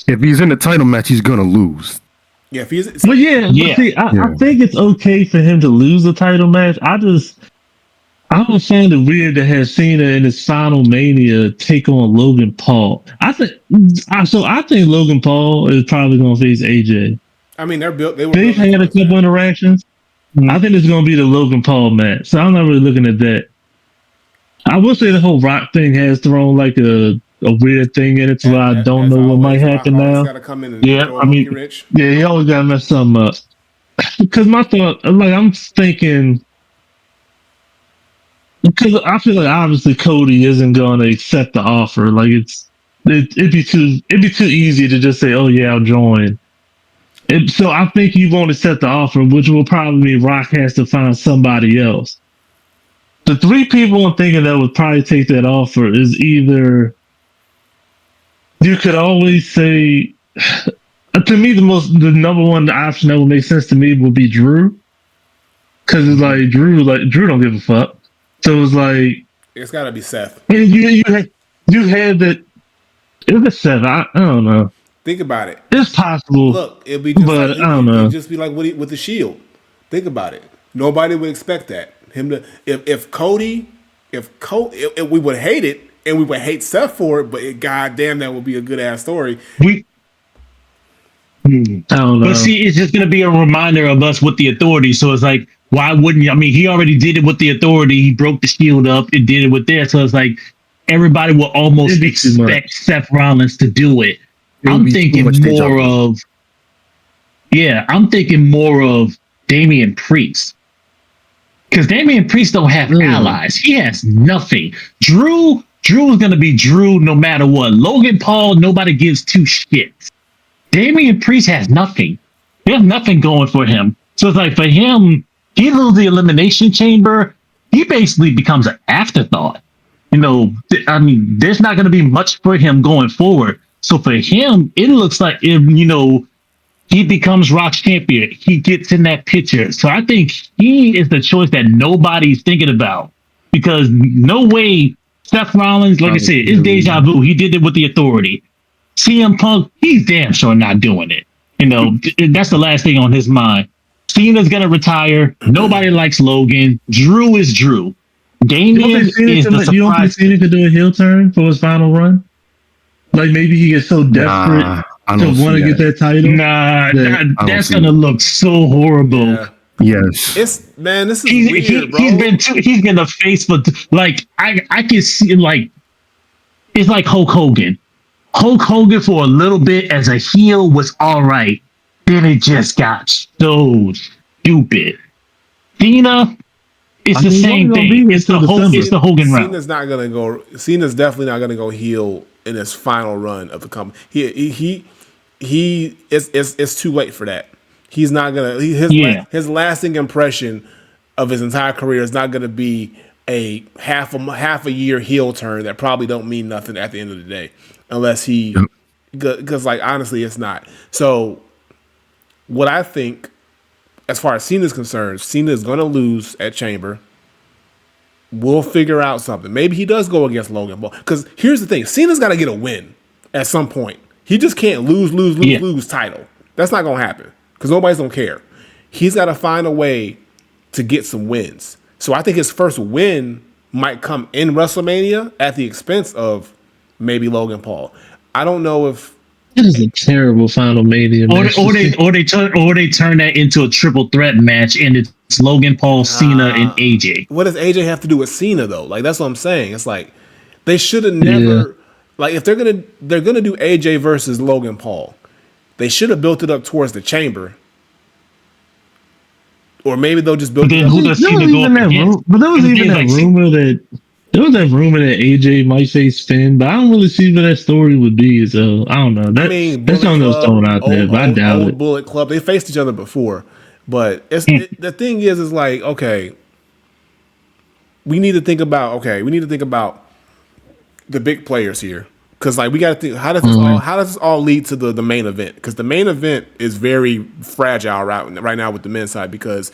If he's in the title match, he's gonna lose. Yeah, if he's. But yeah, Yeah. see, I think it's okay for him to lose the title match. I would find it weird to have Cena in his final Mania take on Logan Paul. I think Logan Paul is probably going to face AJ. I mean, They've had a couple interactions. I think it's going to be the Logan Paul match. So I'm not really looking at that. I will say the whole Rock thing has thrown like a weird thing in it, so I don't know what might happen now. Yeah, I mean, yeah, he always got to mess something up. Because my thought, like, I'm thinking. Because I feel like obviously Cody isn't going to accept the offer. Like it'd be too easy to just say, "Oh yeah, I'll join." So I think he won't accept the offer, which will probably mean Rock has to find somebody else. The three people I'm thinking that would probably take that offer is either you could always say, to me, the number one option that would make sense to me would be Drew, because it's like Drew don't give a fuck. So it's like it's got to be Seth. And you had that. It was Seth. I don't know. Think about it. It's possible. Look, it'd be just but like, I don't know. It'd just be like with the Shield. Think about it. Nobody would expect that. Him to if Cody, if we would hate it and we would hate Seth for it, but goddamn, that would be a good ass story. I don't know. But see, it's just going to be a reminder of us with the Authority. So it's like, why wouldn't you? I mean, he already did it with the Authority. He broke the Shield up and did it with there. So it's like everybody will almost expect Seth Rollins to do it. I'm thinking more of Damian Priest. Because Damian Priest don't have allies. He has nothing. Drew is going to be Drew no matter what. Logan Paul, nobody gives two shits. Damian Priest has nothing. There's nothing going for him. So it's like for him, he loses the Elimination Chamber. He basically becomes an afterthought. You know, I mean, there's not going to be much for him going forward. So for him, it looks like, he he becomes Rock's champion. He gets in that picture. So I think he is the choice that nobody's thinking about because no way Seth Rollins, like I said, it's deja vu. He did it with the Authority. CM Punk, he's damn sure not doing it. You know, that's the last thing on his mind. Cena's gonna retire. Nobody likes Logan. Drew is Drew. Damien is the surprise. You don't think Cena could do a heel turn for his final run? Like maybe he gets so desperate to want to get that title. That's gonna look so horrible. Yeah. Yes, this is weird, bro. He's been the face for like I can see like it's like Hulk Hogan. Hulk Hogan for a little bit as a heel was all right. Then it just got so stupid. Cena, it's the same thing. It's the Hogan route. Cena's definitely not gonna go heel in his final run of the company. It's too late for that. He's not gonna. His lasting impression of his entire career is not gonna be a half a year heel turn that probably don't mean nothing at the end of the day, unless because like honestly, it's not. So, what I think, as far as Cena's concerned, Cena is gonna lose at Chamber. We'll figure out something. Maybe he does go against Logan Paul. Because here's the thing: Cena's got to get a win at some point. He just can't lose title. That's not gonna happen because nobody's gonna care. He's got to find a way to get some wins. So I think his first win might come in WrestleMania at the expense of maybe Logan Paul. I don't know if it is a terrible final Mania match. Or they turn that into a triple threat match and it's Logan Paul, Cena, and AJ. What does AJ have to do with Cena though? Like that's what I'm saying. It's like they should have never like if they're gonna do AJ versus Logan Paul, they should have built it up towards the Chamber. Or maybe they'll just build it up. But there was even that rumor that AJ might face Finn, but I don't really see what that story would be. So I don't know. That's something that was thrown out there, but I doubt it. Bullet Club, they faced each other before, but the thing is like okay, we need to think about the big players here because like we got to think how does this all lead to the main event because the main event is very fragile right now with the men's side because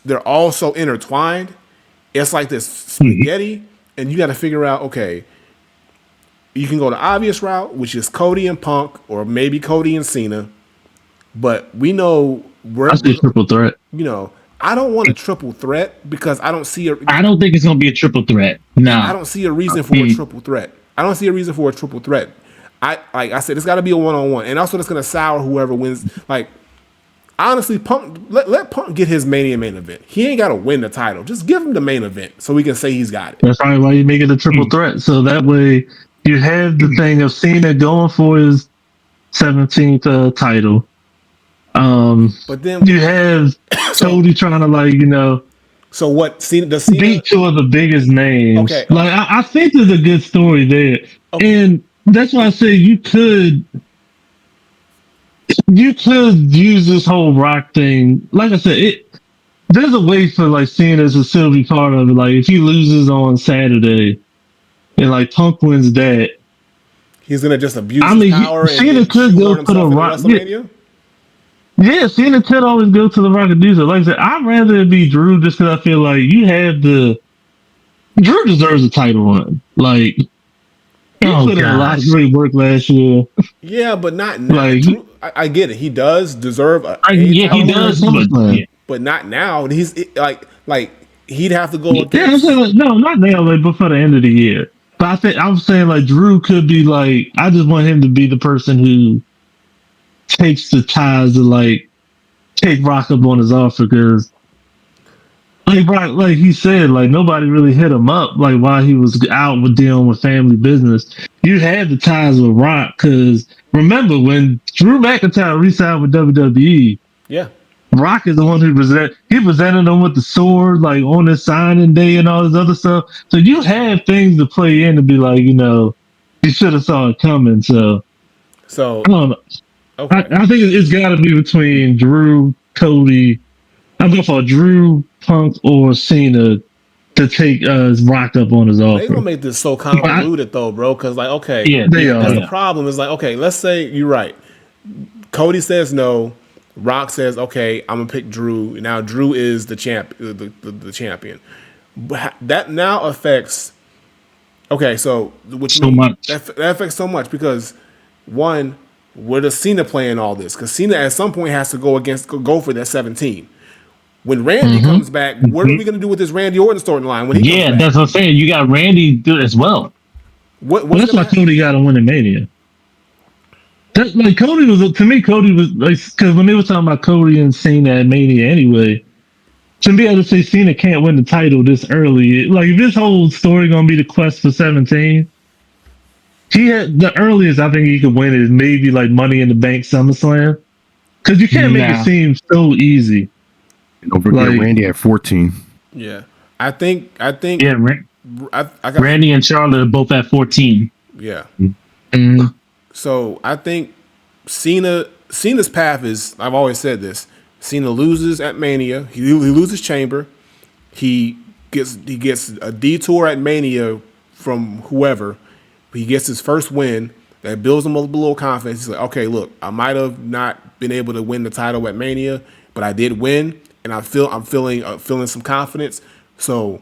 they're all so intertwined. It's like this spaghetti, and you got to figure out, okay, you can go the obvious route, which is Cody and Punk, or maybe Cody and Cena. But we know I see a triple threat. You know, I don't want a triple threat because I don't see I don't think it's going to be a triple threat. No. I don't see a reason for a triple threat. Like I said, it's got to be a one-on-one. And also, it's going to sour whoever wins. Like, honestly, Punk, let Punk get his Mania main event. He ain't got to win the title. Just give him the main event so we can say he's got it. That's probably why you make it a triple threat. So that way you have the thing of Cena going for his 17th title. But then you have Cody trying to So what? Cena beat two of the biggest names. Okay. Like I think there's a good story there, and that's why I say you could use this whole Rock thing. Like I said, there's a way for like Cena to still be part of it. Like if he loses on Saturday, and like Punk wins that, he's gonna just abuse his power. Cena could go to the Rock. Yeah, Cena could always go to the Rock and do so. Like I said, I'd rather it be Drew just because I feel like Drew deserves a title run. Like he put in a lot of great work last year. Yeah, but not now. Like, I get it. He does deserve he does, but not now. He's like he'd have to go. Yeah, I'm saying no, not now. Like before the end of the year. But I'm saying like Drew could be like. I just want him to be the person who takes the ties to like take Rock up on his offer because like Rock, like he said, like nobody really hit him up like while he was out with dealing with family business. You had the ties with Rock because remember when Drew McIntyre re-signed with WWE, yeah, Rock is the one who presented him with the sword like on his signing day and all this other stuff. So you had things to play in to be like, you should have saw it coming. So I don't know. Okay. I think it's got to be between Drew, Cody. I'm going for Drew, Punk, or Cena to take Rock up on his offer. They're gonna make this so convoluted though, bro. Because like, okay, yeah, that's the problem. Is like, okay, let's say you're right. Cody says no. Rock says, okay, I'm gonna pick Drew. Now Drew is the champion. That now affects. Okay, so what you So mean? much. That affects so much because one, where does Cena play in all this? Because Cena at some point has to go for that 17. When Randy comes back, what are we gonna do with this Randy Orton storyline when he comes Yeah, back? that's what I'm saying. You got Randy do it as well. What's Well, that's why gonna happen? Cody got to win in Mania. That, like Cody was to me. Cody was like because when they were talking about Cody and Cena at Mania anyway. To be able to say Cena can't win the title this early, like if this whole story gonna be the quest for 17, he had the earliest I think he could win is maybe like Money in the Bank SummerSlam because you can't make it Nah. seem so easy. And don't forget Like- Randy at 14. Yeah, I think Yeah, I got Randy and Charlotte are both at 14. yeah. Mm, So I think Cena's path is. I've always said this. Cena loses at Mania. He loses Chamber. He gets a detour at Mania from whoever. He gets his first win. That builds him a little confidence. He's like, okay, look, I might have not been able to win the title at Mania, but I did win, and I'm feeling some confidence. So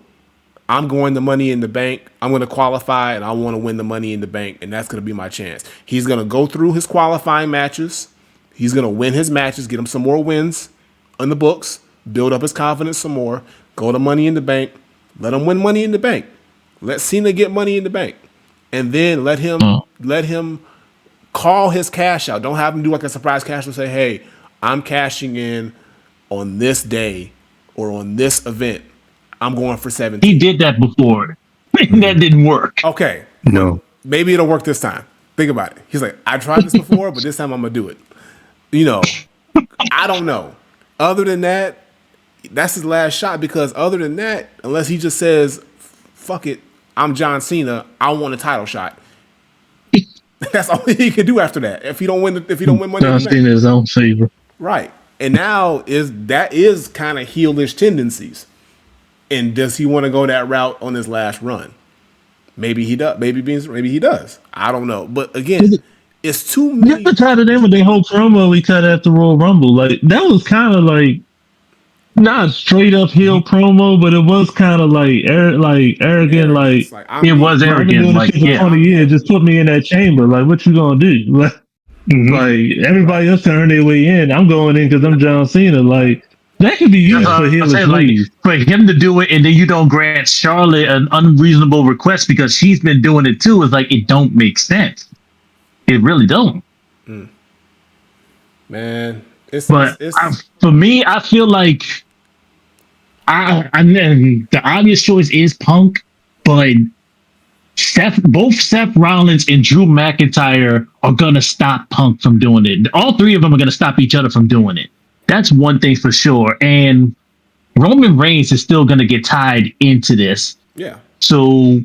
I'm going to Money in the Bank. I'm going to qualify, and I want to win the Money in the Bank, and that's going to be my chance. He's going to go through his qualifying matches. He's going to win his matches, get him some more wins on the books, build up his confidence some more, go to Money in the Bank, let him win Money in the Bank. Let Cena get Money in the Bank. And then let him call his cash out. Don't have him do like a surprise cash and say, hey, I'm cashing in on this day or on this event. I'm going for 17. He did that before. That didn't work. Okay. No. Maybe it'll work this time. Think about it. He's like, I tried this before, but this time I'm going to do it. You know, I don't know. Other than that, that's his last shot because other than that, unless he just says, fuck it, I'm John Cena, I want a title shot. That's all he can do after that. If he don't win Money in John the Bank. Cena his own favor. Right. And now that is kind of heelish tendencies. And does he want to go that route on his last run? Maybe he does. Maybe he does. I don't know. But again, it's too many. Never tied it in with their whole promo we cut after Royal Rumble. Like that was kind of like not straight up heel promo, but it was kind of like arrogant. Like It was I've been arrogant. doing this Like, shit for yeah. 20 years. Just put me in that chamber. Like, what you gonna do? Like, like everybody else can earn their way in. I'm going in because I'm John Cena. Like that could be used for heelish like, moves. for him to do it and then you don't grant Charlotte an unreasonable request because she's been doing it too. Is like it don't make sense. It really don't. Man, for me, I feel like the obvious choice is Punk, but both Seth Rollins and Drew McIntyre are gonna stop Punk from doing it. All three of them are gonna stop each other from doing it. That's one thing for sure. And Roman Reigns is still gonna get tied into this. Yeah. So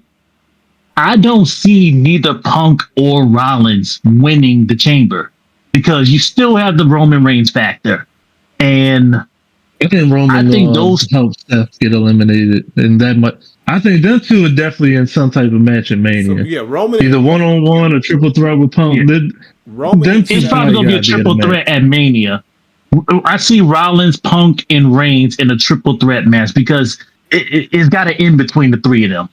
I don't see neither Punk or Rollins winning the Chamber because you still have the Roman Reigns factor. And I think Roman those help Steph get eliminated, and that much. I think them two are definitely in some type of match at Mania. So, yeah, Roman Either 1-on-1 or triple threat with Punk. Yeah. Roman, it's probably gonna be a triple threat at Mania. I see Rollins, Punk, and Reigns in a triple threat match because it's got to end between the three of them.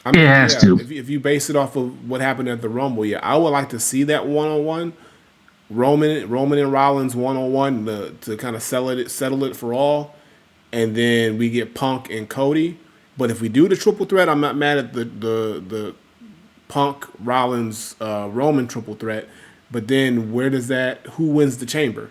I mean, it has to. If you base it off of what happened at the Rumble, yeah, I would like to see that 1-on-1. Roman and Rollins 1-on-1 to kind of settle it for all, and then we get Punk and Cody. But if we do the triple threat, I'm not mad at the Punk Rollins Roman triple threat. But then who wins the Chamber?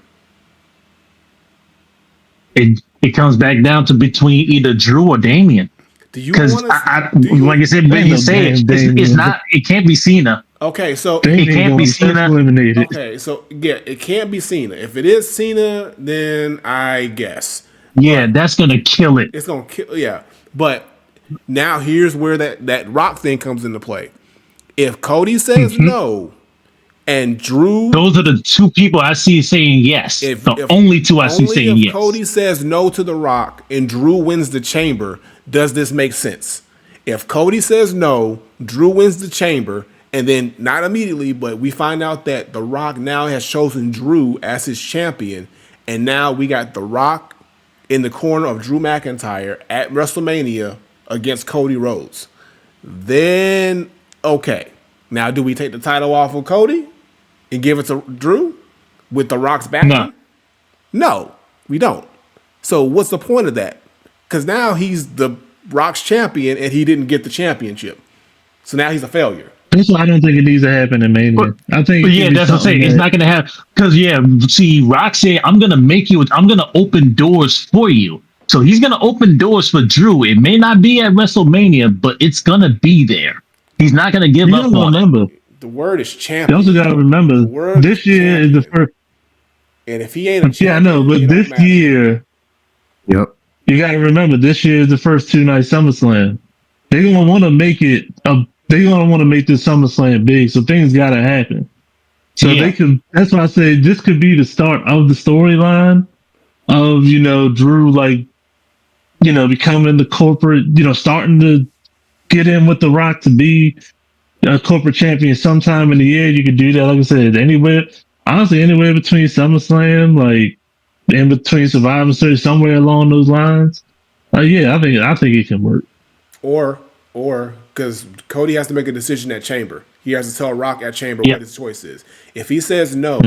It comes back down to between either Drew or Damian. Do you Because want like I said, when you say it's not. It can't be Cena. Okay, so it can't be Cena. Eliminated. Okay, so yeah, it can't be Cena. If it is Cena, then I guess. Yeah, that's gonna kill it. It's gonna kill. Yeah, but now here's where that Rock thing comes into play. If Cody says no, and Drew, those are the two people I see saying yes. The only two I see saying yes. If Cody says no to the Rock and Drew wins the Chamber, does this make sense? If Cody says no, Drew wins the Chamber, And then not immediately, but we find out that The Rock now has chosen Drew as his champion, and now we got The Rock in the corner of Drew McIntyre at WrestleMania against Cody Rhodes. Then, okay, now do we take the title off of Cody and give it to Drew with The Rock's backing? No, we don't. So what's the point of that? Because now he's the Rock's champion and he didn't get the championship. So now he's a failure. That's why I don't think it needs to happen in Mania. I think, but yeah, that's what I'm saying. It's not going to happen because see, Rock said, I'm going to open doors for you. So he's going to open doors for Drew. It may not be at WrestleMania, but it's going to be there. He's not going to give up on it. The word is champion. You also got to remember, this year is the first. And if he ain't a champion, yeah, I know, but this year, you got to remember, this year is the first 2-night SummerSlam. They're going to want to make it they're going to want to make this SummerSlam big, so things got to happen. So they could. That's why I say this could be the start of the storyline of Drew becoming the corporate, starting to get in with The Rock to be a corporate champion sometime in the year. You could do that, like I said, anywhere between SummerSlam, like in between Survivor Series, somewhere along those lines. I think it can work. Or because Cody has to make a decision at Chamber. He has to tell Rock at Chamber what his choice is. If he says no,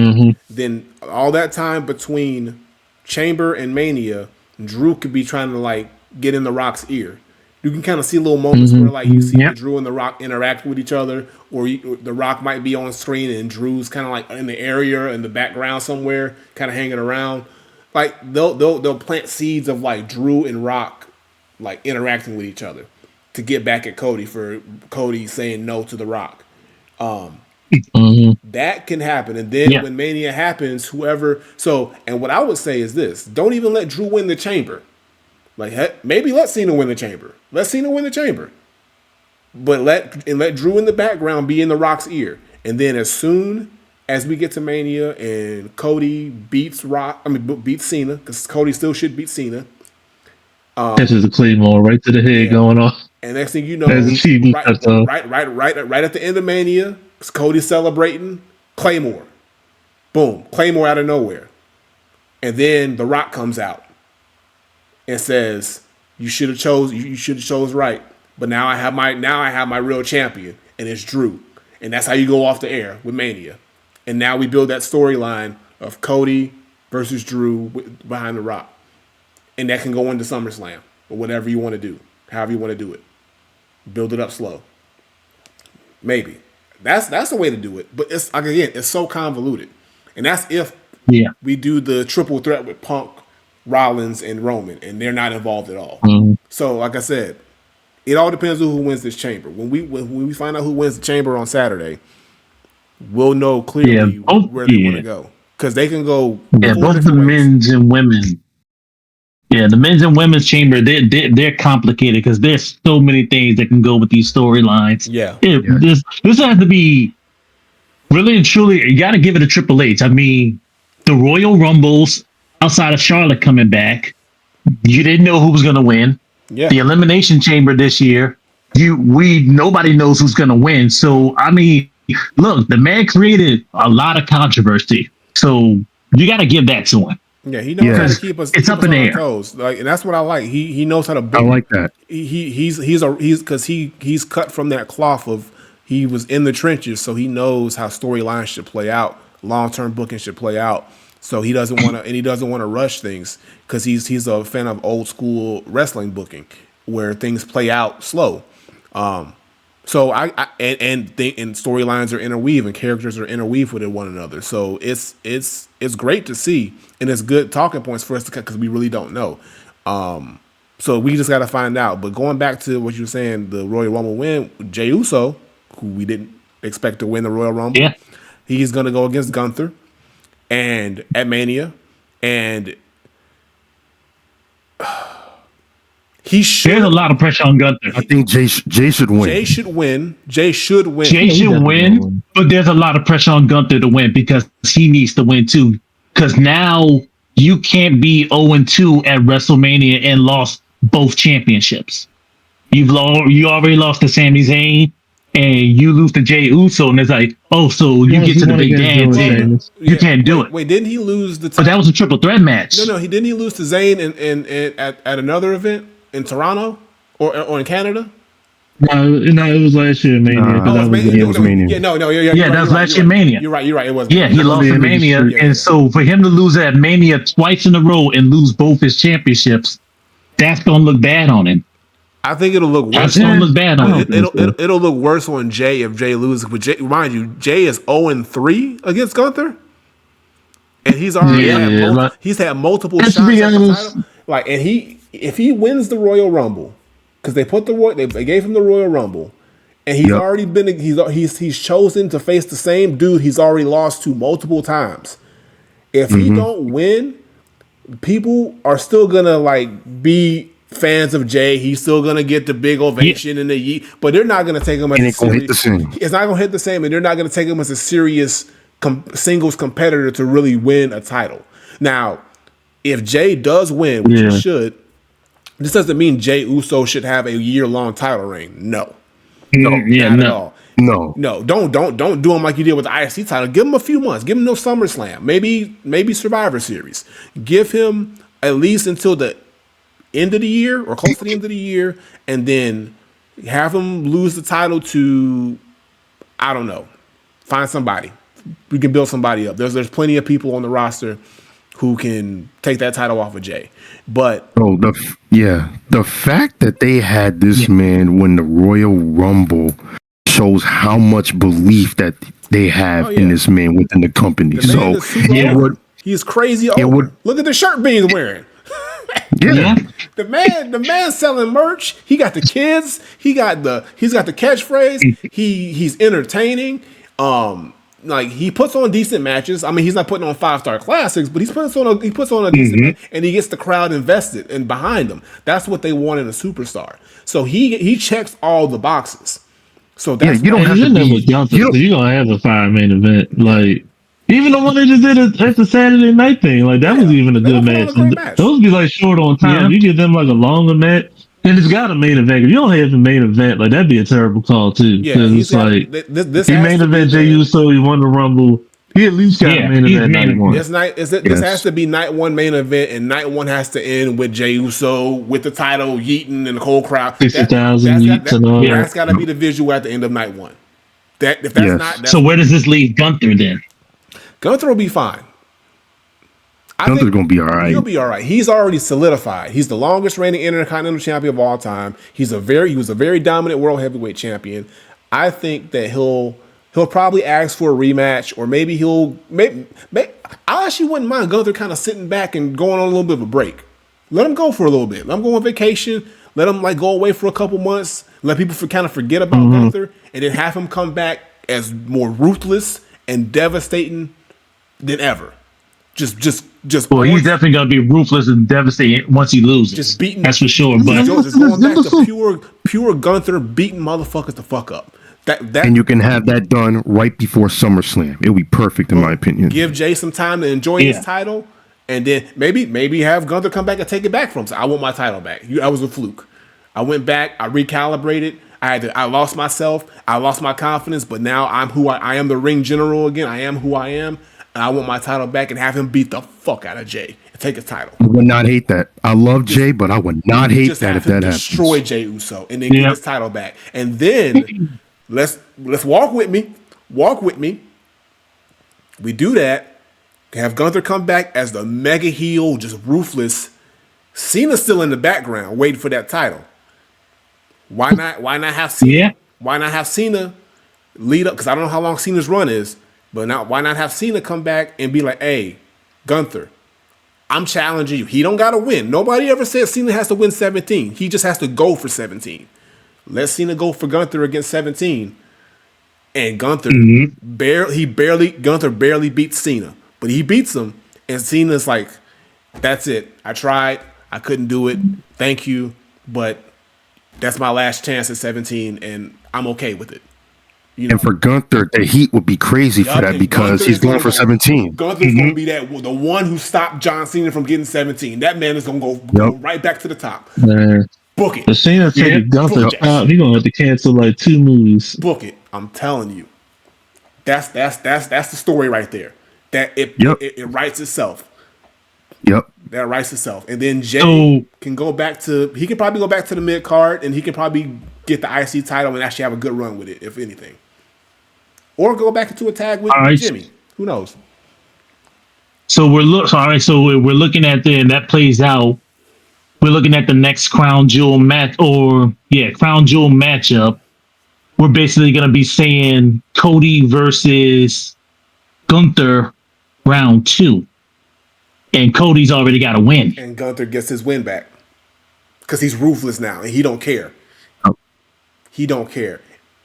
then all that time between Chamber and Mania, Drew could be trying to get in The Rock's ear. You can kind of see little moments where you see Drew and The Rock interact with each other, or The Rock might be on screen and Drew's kind of in the area in the background somewhere, kind of hanging around. They'll plant seeds of Drew and Rock interacting with each other to get back at Cody for Cody saying no to The Rock. That can happen. And then when Mania happens, and what I would say is this: don't even let Drew win the Chamber. Maybe let Cena win the Chamber. Let Cena win the Chamber. But let Drew in the background be in The Rock's ear. And then as soon as we get to Mania and Cody beats Cena, because Cody still should beat Cena. This is a Claymore right to the head going off. And next thing you know, right at the end of Mania, Cody's celebrating Claymore. Boom, Claymore out of nowhere. And then The Rock comes out and says, you should have chose right. But now I have my real champion, and it's Drew. And that's how you go off the air with Mania. And now we build that storyline of Cody versus Drew behind The Rock. And that can go into SummerSlam or whatever you want to do, however you want to do it. Build it up slow. Maybe. That's the way to do it. But it's so convoluted. And that's if we do the triple threat with Punk, Rollins, and Roman, and they're not involved at all. So, like I said, it all depends on who wins this Chamber. When we find out who wins the Chamber on Saturday, we'll know clearly where they want to go. Because they can go both the men's and women. Yeah, the men's and women's chamber, they're complicated because there's so many things that can go with these storylines. This has to be really and truly, you got to give it a Triple H. I mean, the Royal Rumbles outside of Charlotte coming back, you didn't know who was going to win. Yeah. The Elimination Chamber this year, nobody knows who's going to win. So, I mean, look, the man created a lot of controversy. So you got to give that to him. Yeah, he knows how to keep us. It's up in the air. Toes. And that's what I like. He knows how to book. I like that. He's because he's cut from that cloth of he was in the trenches, so he knows how storylines should play out, long-term booking should play out. So he doesn't want to rush things because he's a fan of old school wrestling booking where things play out slow. So and storylines are interweave and characters are interweave with one another. So it's great to see, and it's good talking points for us to cut because we really don't know. So we just got to find out. But going back to what you were saying, the Royal Rumble win, Jey Uso, who we didn't expect to win the Royal Rumble, he's going to go against Gunther, and at Mania, and there's a lot of pressure on Gunther. I think Jay should win. Jay should win, but there's a lot of pressure on Gunther to win because he needs to win too. Because now you can't be 0-2 at WrestleMania and lost both championships. You already lost to Sami Zayn, and you lose to Jay Uso, and it's like, oh, so you get to the big dance, and you can't do it. Wait, didn't he lose the? But that was a triple threat match. No, he didn't. He lose to Zayn and at another event in Toronto or in Canada. No, it was last year in Mania. It was Mania. Yeah, no, yeah, that was last year Mania. You're right. It was. Yeah, he lost to Mania, and so for him to lose at Mania twice in a row and lose both his championships, that's gonna look bad on him. I think it'll look worse. That's gonna look bad on him. It'll look worse on Jay if Jay loses. But mind you, Jay is 0-3 against Gunther, and he's already had multiple shots at the title. Like, and if he wins the Royal Rumble, because they gave him the Royal Rumble, and he's already been he's chosen to face the same dude he's already lost to multiple times. If he don't win, people are still gonna like be fans of Jay. He's still gonna get the big ovation and the yeet, but they're not gonna take him as a serious. It's not gonna hit the same, and they're not gonna take him as a serious singles competitor to really win a title. Now, if Jay does win, which he should, this doesn't mean Jay Uso should have a year-long title reign. No, not at all. No, don't do him like you did with the IC title. Give him a few months. Give him no SummerSlam. Maybe Survivor Series. Give him at least until the end of the year or close to the end of the year, and then have him lose the title to, I don't know, find somebody. We can build somebody up. There's plenty of people on the roster who can take that title off of Jay. But the fact that they had this man win the Royal Rumble shows how much belief that they have in this man within the company. He's crazy. Look at the shirt Bean's wearing. The man selling merch. He got the kids. He's got the catchphrase. He's entertaining. Like, he puts on decent matches. I mean, he's not putting on 5-star classics, but he puts on a decent match, and he gets the crowd invested and behind him. That's what they want in a superstar. So he checks all the boxes. So that's you're gonna have a fire main event. Like, even the one they just did at the Saturday night thing, like that was even a good match. Those be like short on time. You give them like a longer match, and it's got a main event. If you don't have the main event, like that'd be a terrible call too. Because it's like this he main event Jay Uso, he won the Rumble. He at least got a main event night one. This has to be night one main event, and night one has to end with Jay Uso with the title yeeting and the whole crowd. 60,000 yeets and all that. That's got to be the visual at the end of night one. So where does this leave Gunther then? Gunther will be fine. Gunther's gonna be all right. He'll be all right. He's already solidified. He's the longest reigning Intercontinental Champion of all time. He was a very dominant World Heavyweight Champion. I think that he'll probably ask for a rematch, or maybe I actually wouldn't mind Gunther kind of sitting back and going on a little bit of a break. Let him go for a little bit. Let him go on vacation. Let him like go away for a couple months. Let people kind of forget about Gunther, and then have him come back as more ruthless and devastating than ever. Just. Well, he's definitely gonna be ruthless and devastating once he loses. Just beating. That's for sure. But just going back to pure Gunther beating motherfuckers the fuck up. And you can have that done right before SummerSlam. It'll be perfect in my opinion. Give Jay some time to enjoy his title, and then maybe have Gunther come back and take it back from him. So I want my title back. I was a fluke. I went back. I recalibrated. I lost myself. I lost my confidence. But now I'm who I am. The ring general again. I am who I am. And I want my title back and have him beat the fuck out of Jay and take his title. I would not hate that. I love Jay, but I would not hate that if that happens. Destroy Jay Uso and then get his title back. And then let's walk with me. Walk with me. We do that. Have Gunther come back as the mega heel, just ruthless. Cena's still in the background waiting for that title. Why not have Cena? Yeah. Why not have Cena lead up? Because I don't know how long Cena's run is. But now, why not have Cena come back and be like, hey, Gunther, I'm challenging you. He don't got to win. Nobody ever said Cena has to win 17. He just has to go for 17. Let Cena go for Gunther against 17. And Gunther, Gunther barely beats Cena. But he beats him. And Cena's like, that's it. I tried. I couldn't do it. Thank you. But that's my last chance at 17. And I'm okay with it. You know, and for Gunther, the heat would be crazy for that because he's going for 17. Gunther's going to be the one who stopped John Cena from getting 17. That man is going to go right back to the top. Book it. But Cena taking Gunther Book that out, shit. he gonna have to cancel like 2 movies. Book it. I'm telling you. That's the story right there. That Yep. it writes itself. Yep. That writes itself. And then Jay So- can go back to he can probably go back to the mid card and he can probably get the IC title and actually have a good run with it, if anything. Or go back into a tag with All right. Jimmy. Who knows? So we're looking at that plays out. We're looking at the next crown jewel crown jewel matchup. We're basically going to be saying Cody versus Gunther round 2. And Cody's already got a win. And Gunther gets his win back. Because he's ruthless now and he don't care. Oh. He don't care.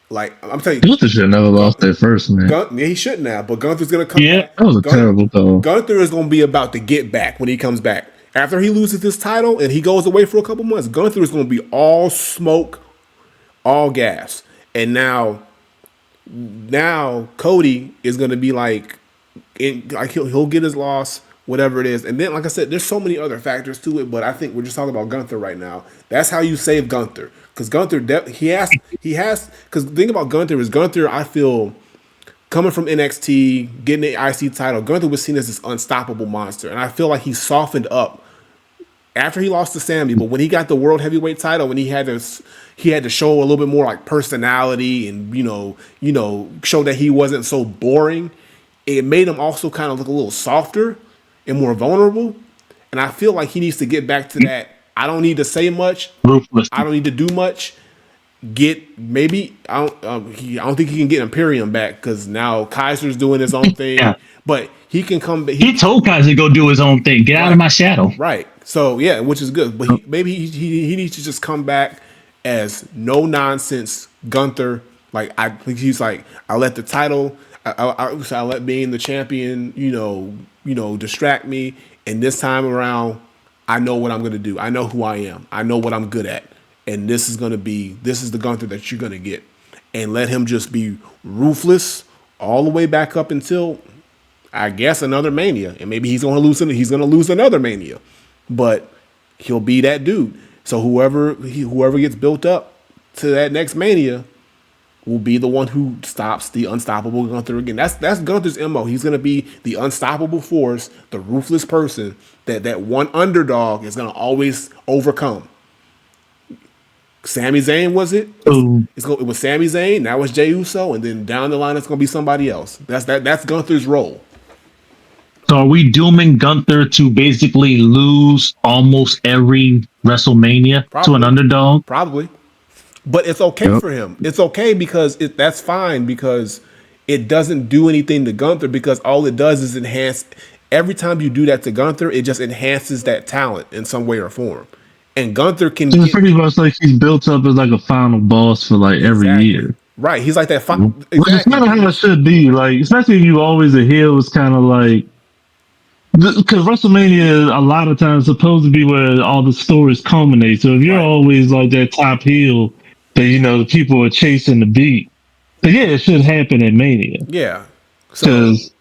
Like, I'm telling you. Gunther should have never lost that first, man. Yeah, he shouldn't have, but Gunther's going to come back. That was a terrible call. Gunther is going to be about to get back when he comes back. After he loses this title and he goes away for a couple months, Gunther is going to be all smoke, all gas. And now Cody is going to be like he'll get his loss, whatever it is. And then, like I said, there's so many other factors to it, but I think we're just talking about Gunther right now. That's how you save Gunther. Because Gunther, he has, because the thing about Gunther is I feel, coming from NXT, getting the IC title, Gunther was seen as this unstoppable monster. And I feel like he softened up after he lost to Sammy, but when he got the world heavyweight title, when he had to show a little bit more like personality and, show that he wasn't so boring, it made him also kind of look a little softer and more vulnerable. And I feel like he needs to get back to that. I don't need to say much. Ruthless. I don't need to do much. I don't think he can get Imperium back because now Kaiser's doing his own thing. Yeah. But he can come back. He told Kaiser to go do his own thing. Get out of my shadow. Right. So yeah, which is good. But maybe he needs to just come back as no nonsense Gunther. Like I think he's like, I let the title, I let being the champion, distract me. And this time around, I know what I'm gonna do. I know who I am. I know what I'm good at. And this is the Gunther that you're gonna get. And let him just be ruthless all the way back up until, I guess, another Mania. And maybe he's gonna lose another Mania. But he'll be that dude. So whoever gets built up to that next Mania will be the one who stops the unstoppable Gunther again. That's Gunther's MO. He's gonna be the unstoppable force, the ruthless person that one underdog is gonna always overcome. Sami Zayn was it? It was Sami Zayn. Now it's Jey Uso, and then down the line it's gonna be somebody else. That's Gunther's role. So are we dooming Gunther to basically lose almost every WrestleMania to an underdog? Probably. But it's okay for him. It's okay because that's fine because it doesn't do anything to Gunther because all it does is enhance. Every time you do that to Gunther, it just enhances that talent in some way or form. And Gunther can It's pretty much like he's built up as like a final boss for like every year. Right. He's like that. Exactly. It's kind of how it should be. Like, especially if you always a heel, it's kind of like, because WrestleMania a lot of times supposed to be where all the stories culminate. So if you're always like that top heel that people are chasing the beat, then yeah, it should happen at Mania. Yeah. Because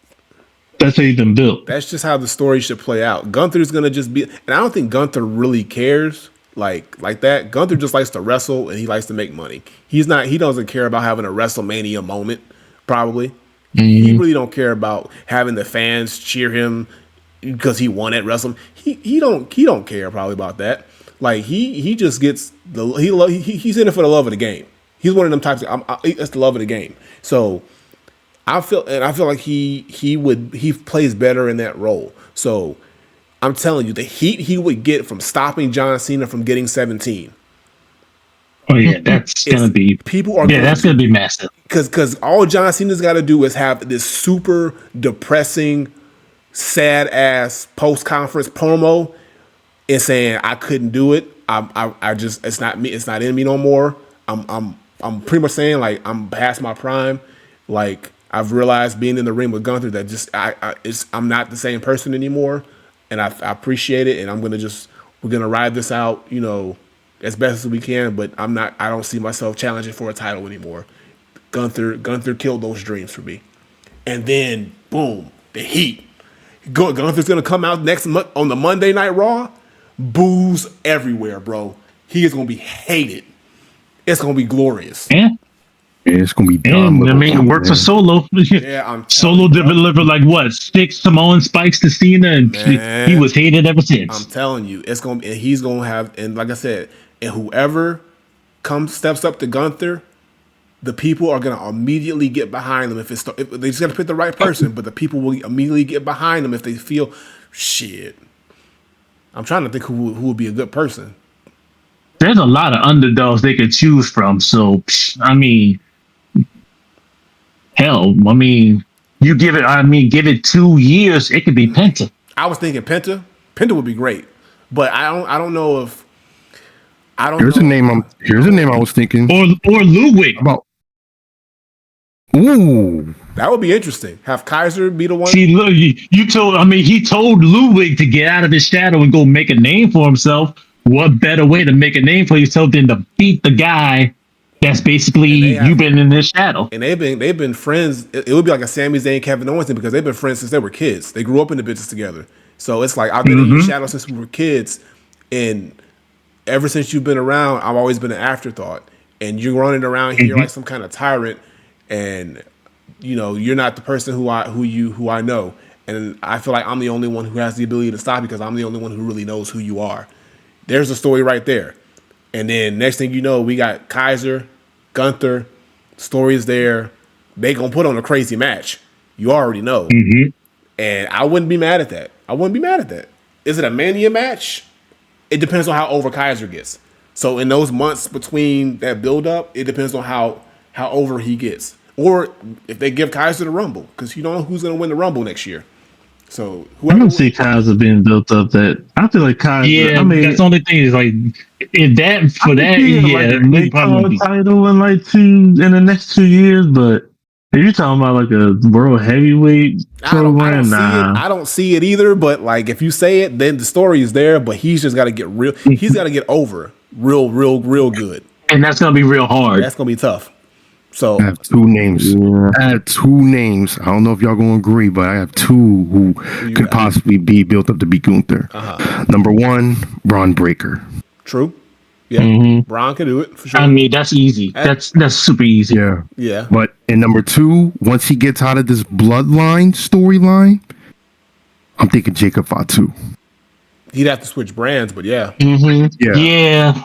that's how he's been built. That's just how the story should play out. Gunther's gonna just be, and I don't think Gunther really cares like that. Gunther just likes to wrestle and he likes to make money. He doesn't care about having a WrestleMania moment. Probably, he really don't care about having the fans cheer him because he won at WrestleMania. He don't care probably about that. Like he just gets he's in it for the love of the game. He's one of them types. That's the love of the game. So. I feel like he plays better in that role. So I'm telling you, the heat he would get from stopping John Cena from getting 17. Oh yeah, that's gonna be that's gonna be massive. Because all John Cena's got to do is have this super depressing, sad ass post conference promo and saying I couldn't do it. I just it's not me. It's not in me no more. I'm pretty much saying like I'm past my prime. Like. I've realized being in the ring with Gunther that just I'm not the same person anymore, and I appreciate it. And we're gonna ride this out, as best as we can. But I don't see myself challenging for a title anymore. Gunther killed those dreams for me, and then boom, the heat. Gunther's gonna come out next month on the Monday Night Raw, boos everywhere, bro. he is going to be hated. It's going to be glorious. Yeah. It's gonna be dumb. And I mean, it worked for Solo. Yeah, I'm Solo telling you, bro. delivered like what 6 Samoan spikes to Cena, and Man. he was hated ever I'm since. telling you, it's going to, and he's going to have, and like I said, and whoever steps up to Gunther, the people are going to immediately get behind them. If they just got to pick the right person, but the people will immediately get behind them if they feel shit. I'm trying to think who would be a good person. There's a lot of underdogs they could choose from. So I mean, hell, I mean, give it 2 years, it could be Penta. I was thinking Penta. Penta would be great, but I don't know if I don't. Here's know. a name. Here's a name I was thinking Or Ludwig. about. Ooh, That would be interesting. Have Kaiser be the one. See, look, he told Ludwig to get out of his shadow and go make a name for himself. What better way to make a name for yourself than to beat the guy that's basically you've been in his shadow? And they've been friends. It would be like a Sami Zayn, Kevin Owens thing because they've been friends since they were kids. They grew up in the business together. So it's like I've been in your shadow since we were kids, and ever since you've been around, I've always been an afterthought. And you're running around here like some kind of tyrant, and you're not the person who I know. And I feel like I'm the only one who has the ability to stop because I'm the only one who really knows who you are. There's a story right there. And then next thing you know, we got Kaiser, Gunther, stories there. They gonna put on a crazy match. You already know. And I wouldn't be mad at that. Is it a Mania match? It depends on how over Kaiser gets. So in those months between that build up, it depends on how over he gets. Or if they give Kaiser the Rumble, because you don't know who's gonna win the Rumble next year. So I don't see Kaiser being built up. That I feel like Kaiser. Yeah, I mean, that's the only thing is like if that for that. Yeah, like a title in in the next 2 years. But if you're talking about like a world heavyweight program, I don't see it either. But like if you say it, then the story is there. But he's just got to get real. He's got to get over real good. And that's gonna be real hard. That's gonna be tough. So I have 2 names. I have 2 names. I don't know if y'all gonna agree, but I have 2 who could possibly be built up to beat Gunther. Number 1, Braun Breaker. True. Yeah, Braun can do it for sure. I mean, that's easy. That's super easy. Yeah. But in number 2, once he gets out of this bloodline storyline, I'm thinking Jacob Fatu. He'd have to switch brands, but yeah. Yeah.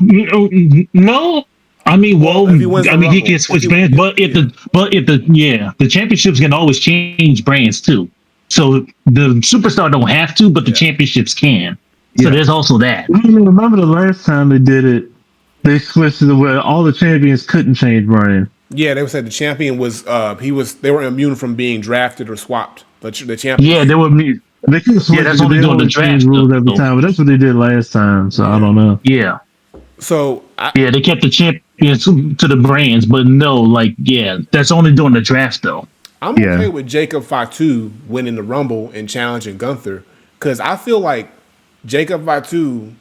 No. I mean, he can switch brands, but if the championships can always change brands too. So the superstar don't have to, but the championships can. So there's also that. I remember the last time they did it, they switched to where all the champions couldn't change brand. Yeah, they said the champion was they were immune from being drafted or swapped. The champion. Yeah, they were immune. They could switch. That's only doing the draft rules every time, but that's what they did last time. So I don't know. Yeah. So they kept the champions to the brands, but no, that's only doing the draft though. I'm okay with Jacob Fatu winning the Rumble and challenging Gunther because I feel like Jacob Fatu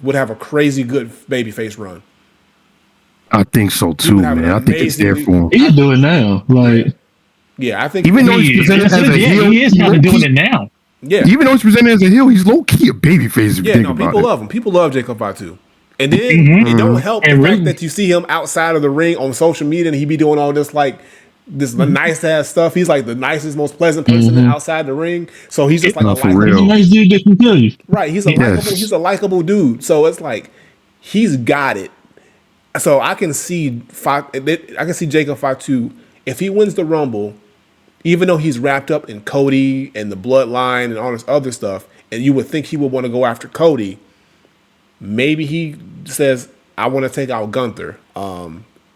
would have a crazy good babyface run. I think so too, man. I think it's there for him. He can do it now. I think even though he's presented as a heel, he is kind of doing it now. Yeah, even though he's presented as a heel, he's low key a babyface. People love him. People love Jacob Fatu. And then it don't help the fact that you see him outside of the ring on social media and he be doing all this nice ass stuff. He's like the nicest, most pleasant person outside the ring. So he's just like a nice dude that can kill you. Right. He's a likable dude. So it's like he's got it. So I can see Jacob Fatu if he wins the Rumble, even though he's wrapped up in Cody and the bloodline and all this other stuff, and you would think he would want to go after Cody. Maybe he says, I want to take out Gunther.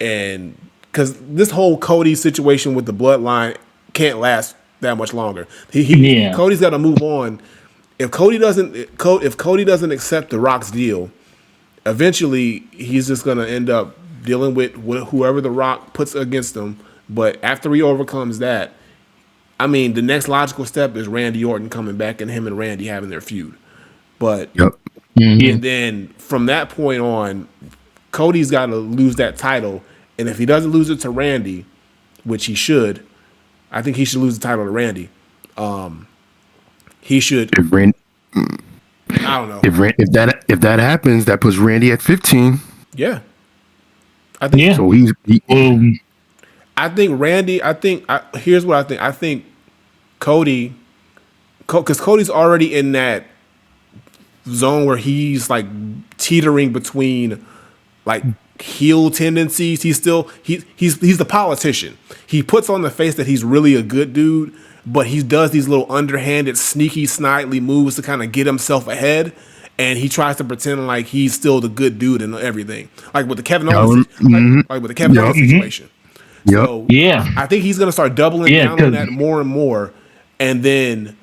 And because this whole Cody situation with the bloodline can't last that much longer. Cody's got to move on. If Cody doesn't accept The Rock's deal, eventually he's just going to end up dealing with whoever The Rock puts against him. But after he overcomes that, I mean, the next logical step is Randy Orton coming back and him and Randy having their feud. But and then from that point on, Cody's got to lose that title. And if he doesn't lose it to Randy, which he should, I think he should lose the title to Randy. He should. If Randy, I don't know. If that happens, that puts Randy at 15. Yeah, I think Yeah. So I think Randy. Here's what I think. I think Cody, because Cody's already in that zone where he's like teetering between like heel tendencies. He's still he's the politician. He puts on the face that he's really a good dude, but he does these little underhanded, sneaky, snidely moves to kind of get himself ahead. And he tries to pretend like he's still the good dude and everything, like with the Kevin Owens, like with the Kevin Owens situation. Yep. So Yeah. I think he's gonna start doubling down on that more and more, and then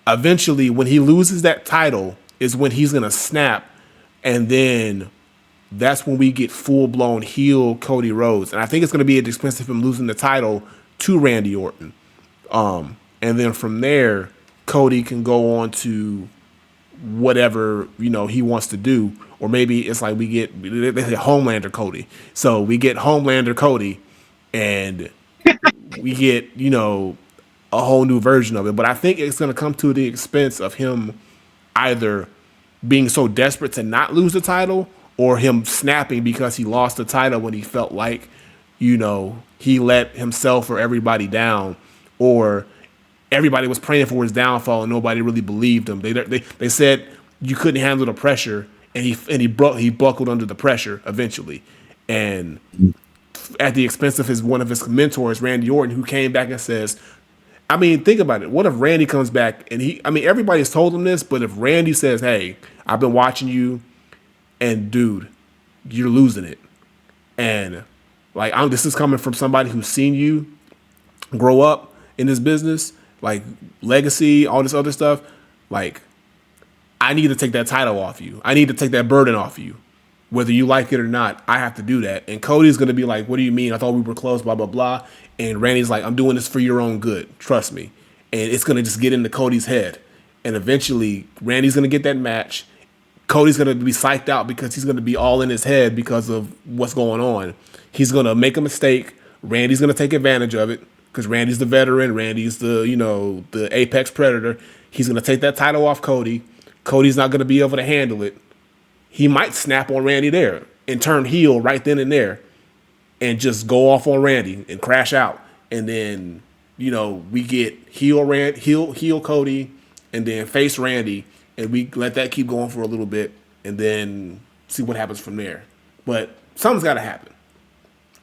eventually, when he loses that title, is when he's gonna snap, and then that's when we get full blown heel Cody Rhodes, and I think it's gonna be at the expense of him losing the title to Randy Orton, and then from there, Cody can go on to whatever he wants to do, or maybe it's like they say Homelander Cody, so we get Homelander Cody, and we get a whole new version of it. But I think it's going to come to the expense of him either being so desperate to not lose the title, or him snapping because he lost the title when he felt like he let himself or everybody down, or everybody was praying for his downfall and nobody really believed him. They said you couldn't handle the pressure, and he buckled under the pressure eventually, and at the expense of one of his mentors, Randy Orton, who came back and says, I mean, think about it. What if Randy comes back and everybody's told him this, but if Randy says, "Hey, I've been watching you, and dude, you're losing it," and like this is coming from somebody who's seen you grow up in this business, like legacy, all this other stuff, like I need to take that title off you. I need to take that burden off you. Whether you like it or not, I have to do that. And Cody's going to be like, what do you mean? I thought we were close, blah, blah, blah. And Randy's like, I'm doing this for your own good. Trust me. And it's going to just get into Cody's head. And eventually, Randy's going to get that match. Cody's going to be psyched out because he's going to be all in his head because of what's going on. He's going to make a mistake. Randy's going to take advantage of it because Randy's the veteran. Randy's the apex predator. He's going to take that title off Cody. Cody's not going to be able to handle it. He might snap on Randy there and turn heel right then and there and just go off on Randy and crash out. And then, we get heel Cody and then face Randy, and we let that keep going for a little bit and then see what happens from there. But something's got to happen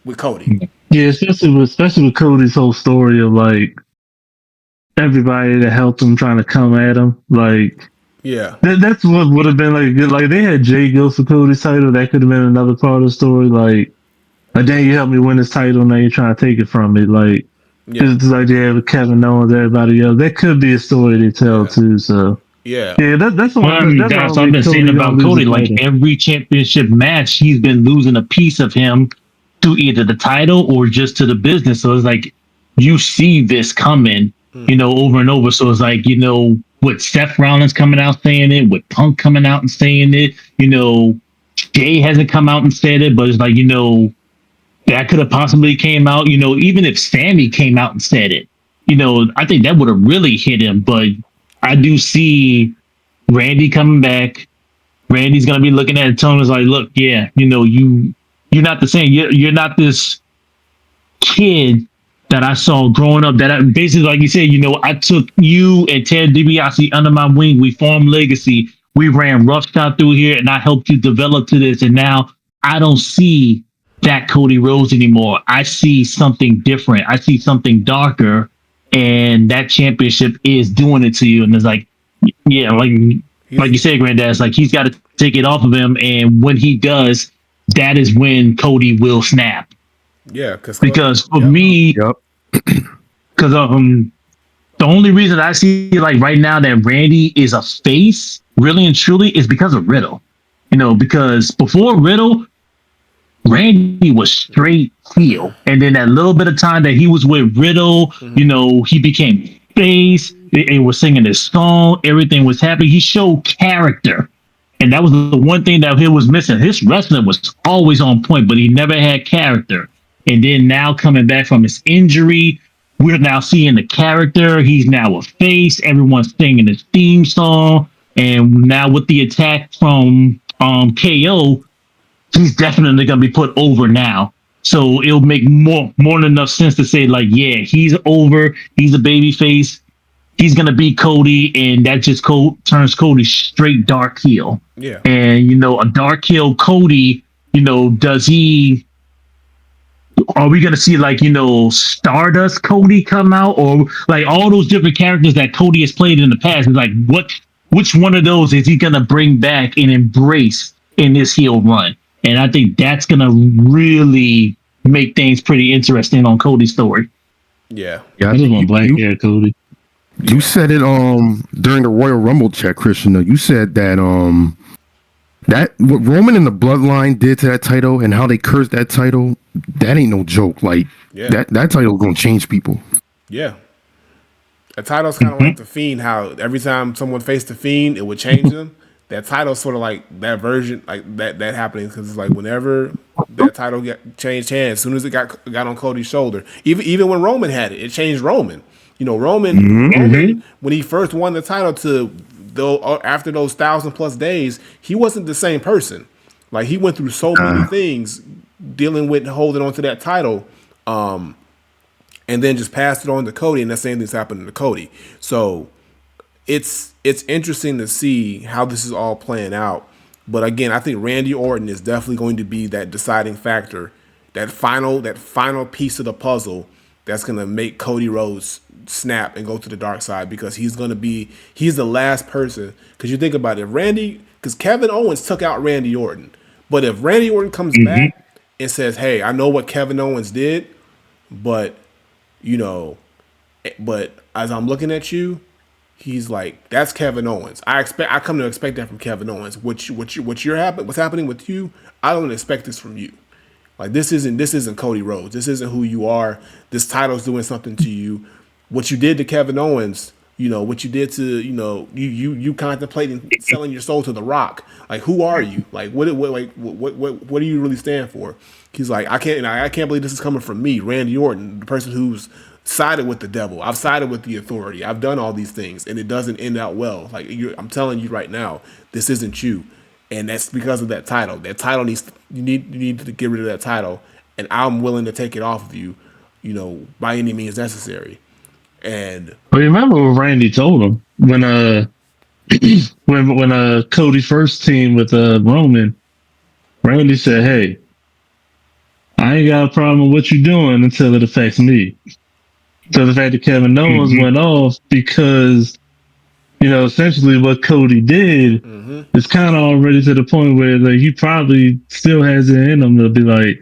with Cody. Yeah, especially with Cody's whole story of like everybody that helped him trying to come at him. Like, yeah, that's what would have been like they had Jay goes for Cody's title. That could have been another part of the story. Like then you helped me win this title, now you're trying to take it from me. Like it's like they have Kevin Owens, everybody else. That could be a story they tell too. So yeah, that's what I've been saying about Cody. Like every championship match, he's been losing a piece of him to either the title or just to the business. So it's like you see this coming, over and over. So it's like with Seth Rollins coming out saying it, with Punk coming out and saying it, Jay hasn't come out and said it, but it's like, that could have possibly came out, even if Sammy came out and said it, I think that would have really hit him. But I do see Randy coming back. Randy's going to be looking at it, telling us like, look, yeah, you're not the same. You're not this kid that I saw growing up, that I, basically, like you said, I took you and Ted DiBiase under my wing. We formed Legacy. We ran roughshod through here, and I helped you develop to this. And now I don't see that Cody Rhodes anymore. I see something different. I see something darker, and that championship is doing it to you. And it's like, yeah, like you said, Granddad, it's like he's got to take it off of him. And when he does, that is when Cody will snap. Yeah, because for me, because the only reason I see like right now that Randy is a face, really and truly, is because of Riddle. Because before Riddle, Randy was straight heel, and then that little bit of time that he was with Riddle, he became face and was singing his song. Everything was happy. He showed character. And that was the one thing that he was missing. His wrestling was always on point, but he never had character. And then now coming back from his injury, we're now seeing the character. He's now a face. Everyone's singing his theme song. And now with the attack from KO, he's definitely gonna be put over now. So it'll make more than enough sense to say like, yeah, he's over. He's a baby face. He's gonna beat Cody, and that just turns Cody straight dark heel. Yeah. And a dark heel Cody. Does he? Are we gonna see like Stardust Cody come out, or like all those different characters that Cody has played in the past? Like which one of those is he gonna bring back and embrace in this heel run? And I think that's gonna really make things pretty interesting on Cody's story. Yeah. I just want black hair, Cody. You said it during the Royal Rumble chat, Christian. You said that that what Roman and the Bloodline did to that title and how they cursed that title, that ain't no joke. Like that title gonna change people. Yeah. A title's kind of like the Fiend, how every time someone faced the Fiend, it would change them. That title's sort of like that version, like that happening, because it's like whenever that title changed hands, as soon as it got on Cody's shoulder, even when Roman had it, it changed Roman. Roman, when he first won the title after those 1,000+ days, he wasn't the same person. Like, he went through so many things dealing with holding on to that title, and then just passed it on to Cody, and that same thing's happening to Cody. So it's interesting to see how this is all playing out. But again, I think Randy Orton is definitely going to be that deciding factor, that final piece of the puzzle that's going to make Cody Rhodes snap and go to the dark side, because he's the last person. Because you think about it, because Kevin Owens took out Randy Orton. But if Randy Orton comes back and says, hey, I know what Kevin Owens did, but as I'm looking at you, he's like, that's Kevin Owens. I come to expect that from Kevin Owens. What's happening with you, I don't expect this from you. Like, this isn't Cody Rhodes. This isn't who you are. This title's doing something to you. What you did to Kevin Owens, what you did to, you contemplating selling your soul to The Rock. Like, who are you? Like, what do you really stand for? He's like, I can't believe this is coming from me, Randy Orton, the person who's sided with the devil. I've sided with the authority. I've done all these things, and it doesn't end out well. Like, I'm telling you right now, this isn't you, and that's because of that title. That title you need to get rid of that title, and I'm willing to take it off of you, by any means necessary. And remember what Randy told him when when Cody first teamed with Roman. Randy said, "Hey, I ain't got a problem with what you're doing until it affects me." So the fact that Kevin Owens went off because, essentially what Cody did is kind of already to the point where like he probably still has it in him to be like,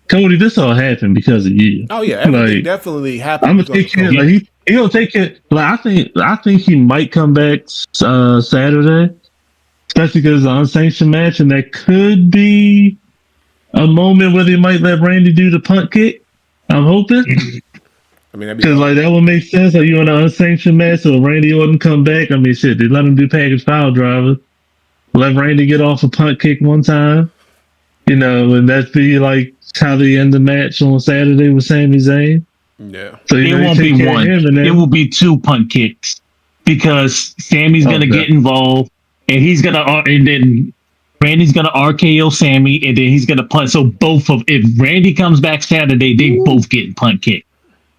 Cody, this all happened because of you. Oh yeah, everything definitely happened. I'm gonna take care. Like he gonna take it. Like I think he might come back Saturday, especially because it's an unsanctioned match, and that could be a moment where they might let Randy do the punt kick. I'm hoping. I mean, because like that would make sense. Like you in an unsanctioned match, so Randy Orton come back. I mean, shit, they let him do package pile driver. Let Randy get off a punt kick one time, and that'd be like how they end the match on Saturday with Sami Zayn. Yeah. So it won't be one. It will be 2 punt kicks, because Sammy's gonna get involved, and then Randy's gonna RKO Sammy, and then he's gonna punt. So if Randy comes back Saturday, they both get punt kick.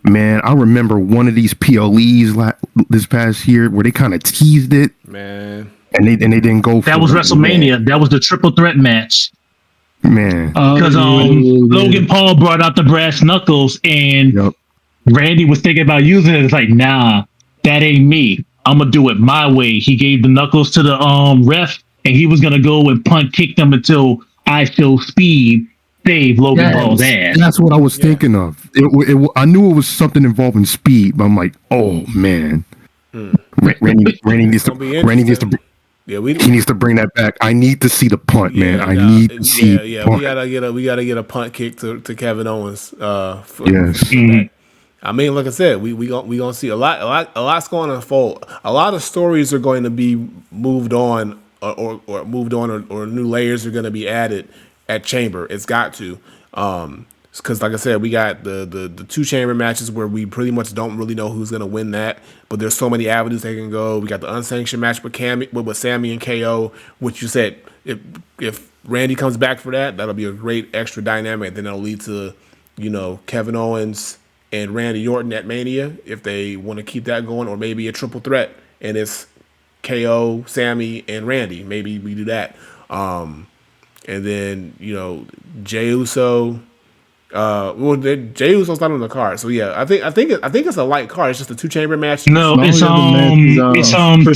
Man, I remember one of these PLEs this past year where they kind of teased it. Man. And they didn't go for it. That was WrestleMania. That was the triple threat match. Man. Because Logan Paul brought out the brass knuckles, and Randy was thinking about using it. It's like, nah, that ain't me. I'm going to do it my way. He gave the knuckles to the ref, and he was going to go and punt kick them until I show speed, save Logan Paul's ass. That's what I was thinking of. I knew it was something involving speed, but I'm like, oh, man. Randy needs to... Yeah, he needs to bring that back. I need to see the punt, man. I need to see. Punt. We gotta get a punt kick to Kevin Owens. Yes. I mean, like I said, we gonna see a lot's going to unfold. A lot of stories are going to be moved on, or new layers are going to be added at Chamber. It's got to. because like I said, we got the 2 chamber matches where we pretty much don't really know who's gonna win that, but there's so many avenues they can go. We got the unsanctioned match with Sammy and KO, which you said if Randy comes back for that, that'll be a great extra dynamic. Then that'll lead to, Kevin Owens and Randy Orton at Mania if they want to keep that going, or maybe a triple threat and it's KO, Sammy, and Randy. Maybe we do that. And then Jey Uso. Jey Uso's not on the card, so yeah, I think it's a light card. It's just a 2 chamber match. No, it's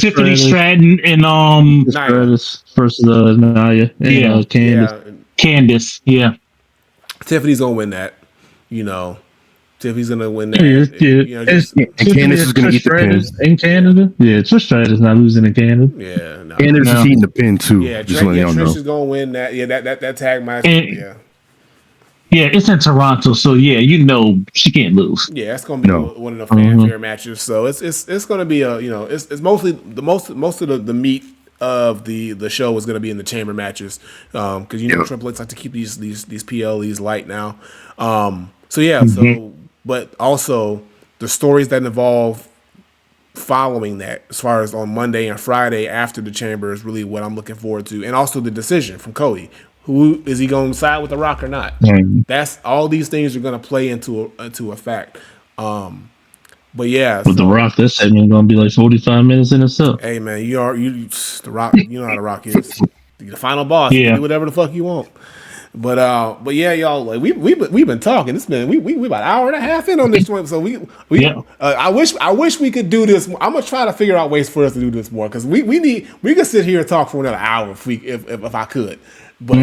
Tiffany Stratton and Stratus versus Nia and Candice. Yeah, Tiffany's gonna win that. Tiffany's gonna win that. And Candice is gonna get the pin in Canada. Yeah, Trish Stratus not losing in Canada. Yeah, no. Candice is eating the pin too. Yeah, Trish is gonna win that. Yeah, that tag match. Yeah, it's in Toronto, so she can't lose. Yeah, it's gonna be one of the fanfare matches. So it's gonna be it's mostly most of the meat of the show is gonna be in the chamber matches, because Triple H like to keep these PLEs light now. But also the stories that involve following that, as far as on Monday and Friday after the chamber, is really what I'm looking forward to, and also the decision from Cody. Who is he going to side with The Rock or not? That's all these things are going to play into effect. But yeah, with The Rock, this segment going to be like 45 minutes in itself. Hey man, The Rock. You know how The Rock is. The final boss. You can do whatever the fuck you want. But yeah, y'all, like we've been talking. It's been we about an hour and a half in on this one. So I wish we could do this. I'm gonna try to figure out ways for us to do this more, because we could sit here and talk for another hour if I could. But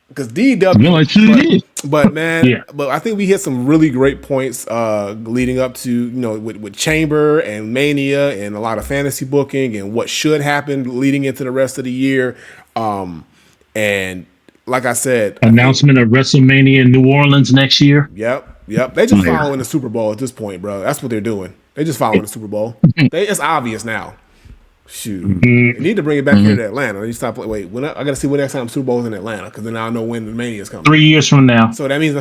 because DW, but man, but I think we hit some really great points leading up to with Chamber and Mania and a lot of fantasy booking and what should happen leading into the rest of the year. And like I said, announcement of WrestleMania in New Orleans next year. Yep. They just following the Super Bowl at this point, bro. That's what they're doing. They just following the Super Bowl. It's obvious now. Shoot, they need to bring it back here to Atlanta. They stop. Wait, I got to see when next time Super Bowl is in Atlanta, because then I'll know when the Mania is coming. 3 years from now. So that means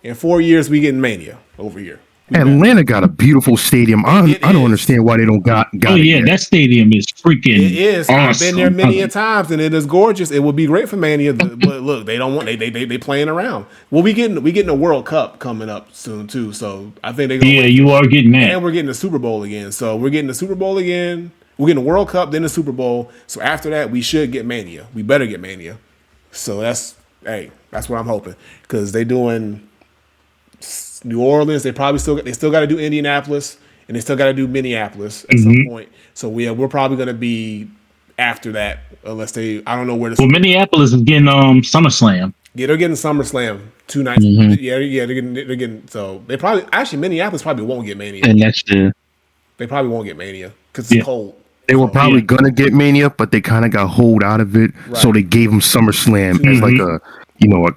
in 4 years we get Mania over here. Atlanta got a beautiful stadium. I don't understand why they don't got it yet. That stadium is freaking. It is. Awesome. I've been there many a times, and it is gorgeous. It would be great for Mania, but look, they don't want. They playing around. Well, we getting a World Cup coming up soon too. So I think they. Yeah, you are getting that, and we're getting the Super Bowl again. So we're getting the Super Bowl again. We're getting the World Cup, then the Super Bowl. So after that, we should get Mania. We better get Mania. So that's what I'm hoping, because they doing New Orleans. They still got to do Indianapolis, and they still got to do Minneapolis at some point. So we're probably going to be after that, unless I don't know where the. Well, Minneapolis is getting SummerSlam. Yeah, they're getting SummerSlam 2 nights. Yeah, they're getting. So they Minneapolis probably won't get Mania. And next year, they probably won't get Mania because it's cold. They were probably gonna get Mania, but they kind of got hold out of it, so they gave them SummerSlam as like a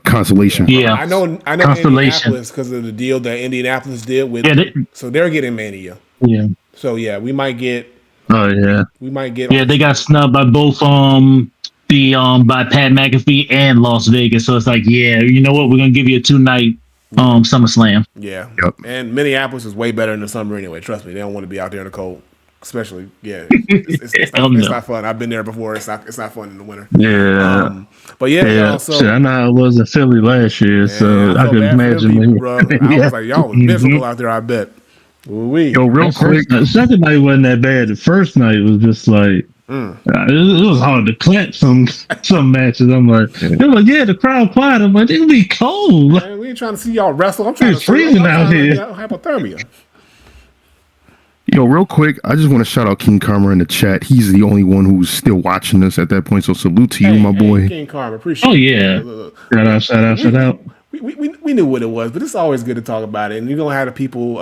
consolation. Yeah, I know Indianapolis because of the deal that Indianapolis did with. So they're getting Mania. Yeah. So yeah, we might get. Oh yeah. We might get. Yeah, they got snubbed by both by Pat McAfee and Las Vegas. So it's like, you know what? We're gonna give you a 2-night SummerSlam. Yeah. Yep. And Minneapolis is way better in the summer anyway. Trust me, they don't want to be out there in the cold. Especially, it's not fun. I've been there before. It's not fun in the winter. Yeah, but yeah. So I know I was in Philly last year, so I could imagine. People, bro. I was like, y'all was miserable out there. I bet. Yo, real quick, the second night wasn't that bad. The first night was just like it was hard to clap some matches. I'm like, they're like, the crowd quiet. I'm like, it'll be cold. Man, we ain't trying to see y'all wrestle. I'm trying to freezing out here. Hypothermia. Yo, real quick, I just want to shout out King Karma in the chat. He's the only one who's still watching us at that point. So salute to you, my boy. King Karma, appreciate it. Oh yeah. Shout out. We knew what it was, but it's always good to talk about it. And you're gonna have the people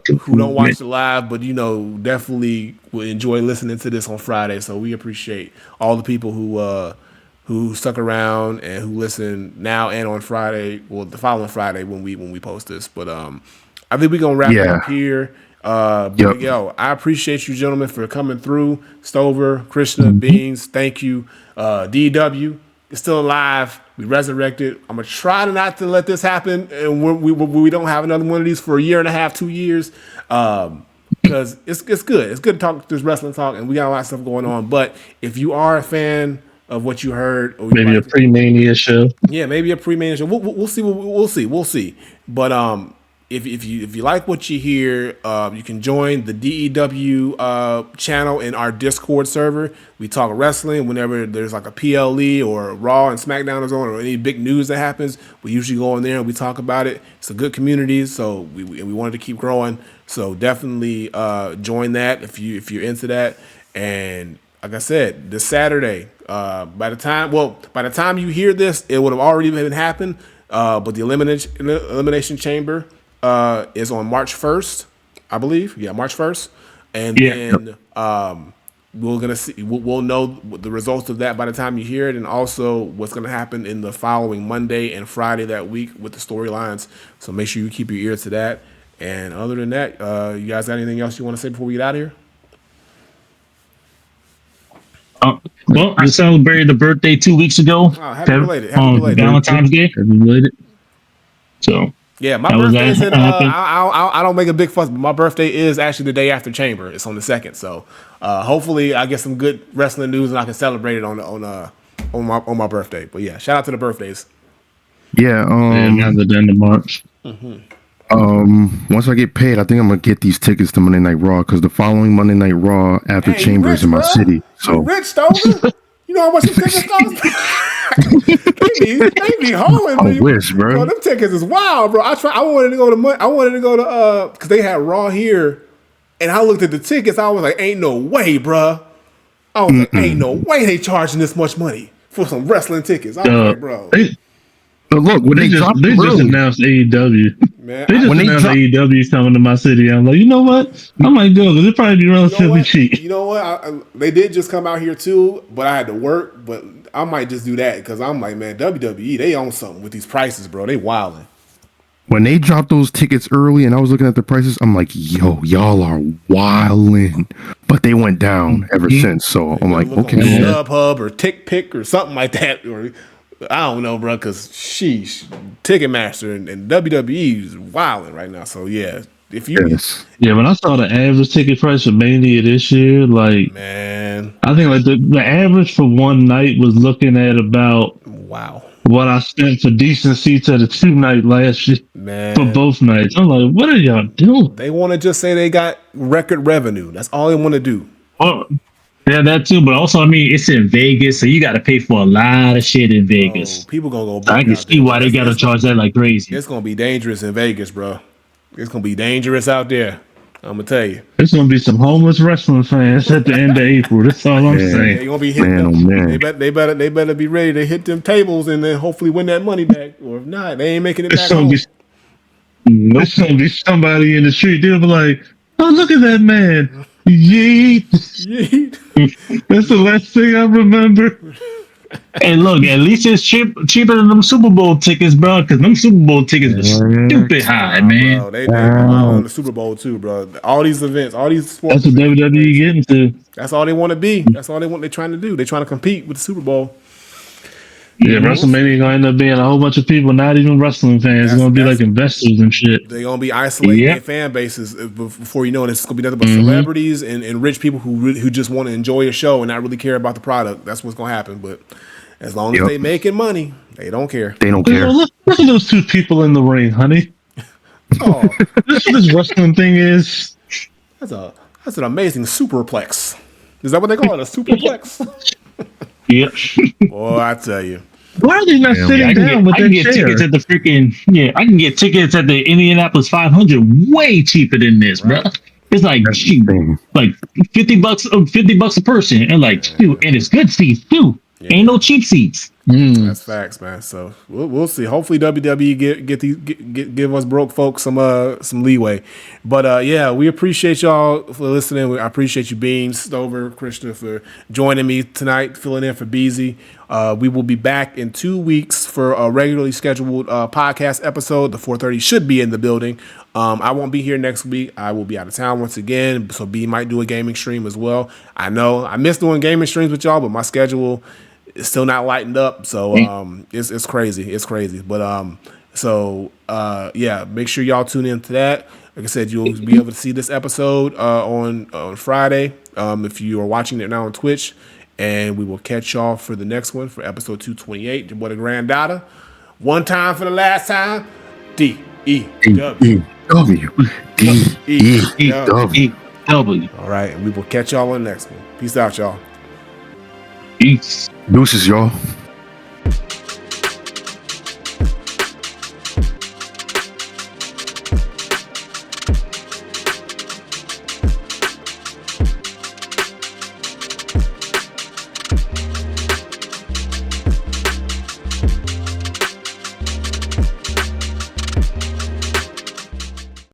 who don't watch it live, but definitely will enjoy listening to this on Friday. So we appreciate all the people who stuck around and who listen now and on Friday, well, the following Friday when we post this. But I think we're gonna wrap it up here. Yo, I appreciate you gentlemen for coming through. Stover, Krishna, Beans, thank you. DW is still alive. We resurrected. I'm gonna try not to let this happen, and we don't have another one of these for a year and a half, 2 years, because it's good. It's good to talk this wrestling talk, and we got a lot of stuff going on. But if you are a fan of what you heard, or maybe a pre-mania show. Yeah, maybe a pre-mania show. We'll see. We'll see. But if you like what you hear, you can join the DEW channel in our Discord server. We talk wrestling whenever there's like a PLE or Raw and SmackDown is on, or any big news that happens. We usually go in there and we talk about it. It's a good community, so we wanted to keep growing. So definitely join that if you're into that. And like I said, this Saturday, by the time you hear this, it would have already been happened. But the Elimination Chamber is on March 1st, I believe. Yeah, March 1st. And then we'll know the results of that by the time you hear it, and also what's going to happen in the following Monday and Friday that week with the storylines. So make sure you keep your ear to that. And other than that, you guys got anything else you want to say before we get out of here? Well, I celebrated a birthday 2 weeks ago. Oh, happy belated. Happy belated. Valentine's Day. Happy belated. So yeah, my birthday is in. I don't make a big fuss, but my birthday is actually the day after Chamber. It's on the 2nd. So hopefully I get some good wrestling news and I can celebrate it on my birthday. But yeah, shout out to the birthdays. Yeah. Now the end of March. Once I get paid, I think I'm gonna get these tickets to Monday Night Raw, because the following Monday Night Raw after Chamber is in my city. So you rich, Stover. You know how much them tickets cost? they be hoeing me. I wish, bro. Them tickets is wild, bro. I wanted to go to because they had Raw here, and I looked at the tickets. I was like, ain't no way, bro. I was like, ain't no way they charging this much money for some wrestling tickets. I was like, bro. But look, when they just announced AEW. Man, they just announced AEW coming to my city. I'm like, you know what? I might go because it probably be relatively cheap. You know what? They did just come out here too, but I had to work. But I might just do that because I'm like, man, WWE, they own something with these prices, bro. They wilding. When they dropped those tickets early and I was looking at the prices, I'm like, yo, y'all are wilding. But they went down ever since. So I'm like, okay. StubHub or TickPick or something like that. Or I don't know, bro, because Ticketmaster and WWE is wilding right now. So yeah, if you when I saw the average ticket price for Mania this year, like, man, I think like the average for one night was looking at about what I spent for decent seats at a 2-night last year for both nights. I'm like, what are y'all doing? They want to just say they got record revenue. That's all they want to do. Oh. Yeah, that too, but also, I mean, it's in Vegas, so you got to pay for a lot of shit in Vegas. People gonna go. So I can see why they got to charge that like crazy. It's gonna be dangerous in Vegas, bro. It's gonna be dangerous out there. I'm gonna tell you. There's gonna be some homeless wrestling fans at the end of April. That's all I'm saying. They're gonna be hitting them. They better be ready to hit them tables and then hopefully win that money back. Or if not, they ain't making it back home. There's gonna be somebody in the street. They'll be like, "Oh, look at that man." Yeet. That's the last thing I remember. Hey, look, at least it's cheaper than them Super Bowl tickets, bro, because them Super Bowl tickets are stupid high, man. Bro, they on the Super Bowl too, bro. All these events, all these sports. That's what WWE getting to. That's all they want to be. That's all they want. They're trying to do. They're trying to compete with the Super Bowl. Yeah, WrestleMania gonna end up being a whole bunch of people, not even wrestling fans. It's gonna be like investors and shit. They're gonna be isolating their fan bases before you know it. It's gonna be nothing but celebrities and rich people who just want to enjoy a show and not really care about the product. That's what's gonna happen. But as long as they making money, they don't care. They don't care. Look at those two people in the ring, honey. Oh, this wrestling thing is. That's an amazing superplex. Is that what they call it? A superplex? Yep. Boy, I tell you. Why are they not sitting down with their chair? Tickets at the freaking I can get tickets at the Indianapolis 500 way cheaper than this, bro. It's like like $50 a person, and like shoot, and it's good seats too. Yeah. Ain't no cheap seats. That's facts, man. So we'll see. Hopefully WWE give us broke folks some leeway. But yeah, we appreciate y'all for listening. I appreciate you, Beans, Stover, Krishna, for joining me tonight, filling in for Beezy. We will be back in 2 weeks for a regularly scheduled podcast episode. The 4:30 should be in the building. I won't be here next week. I will be out of town once again, so B might do a gaming stream as well. I know I miss doing gaming streams with y'all, but my schedule it's still not lightened up. So it's crazy. It's crazy. But yeah, make sure y'all tune into that. Like I said, you'll be able to see this episode on Friday if you are watching it now on Twitch. And we will catch y'all for the next one for episode 228. What a granddaughter. One time for the last time. DEW. DEW. All right. And we will catch y'all on the next one. Peace out, y'all. Peace. Deuces, y'all.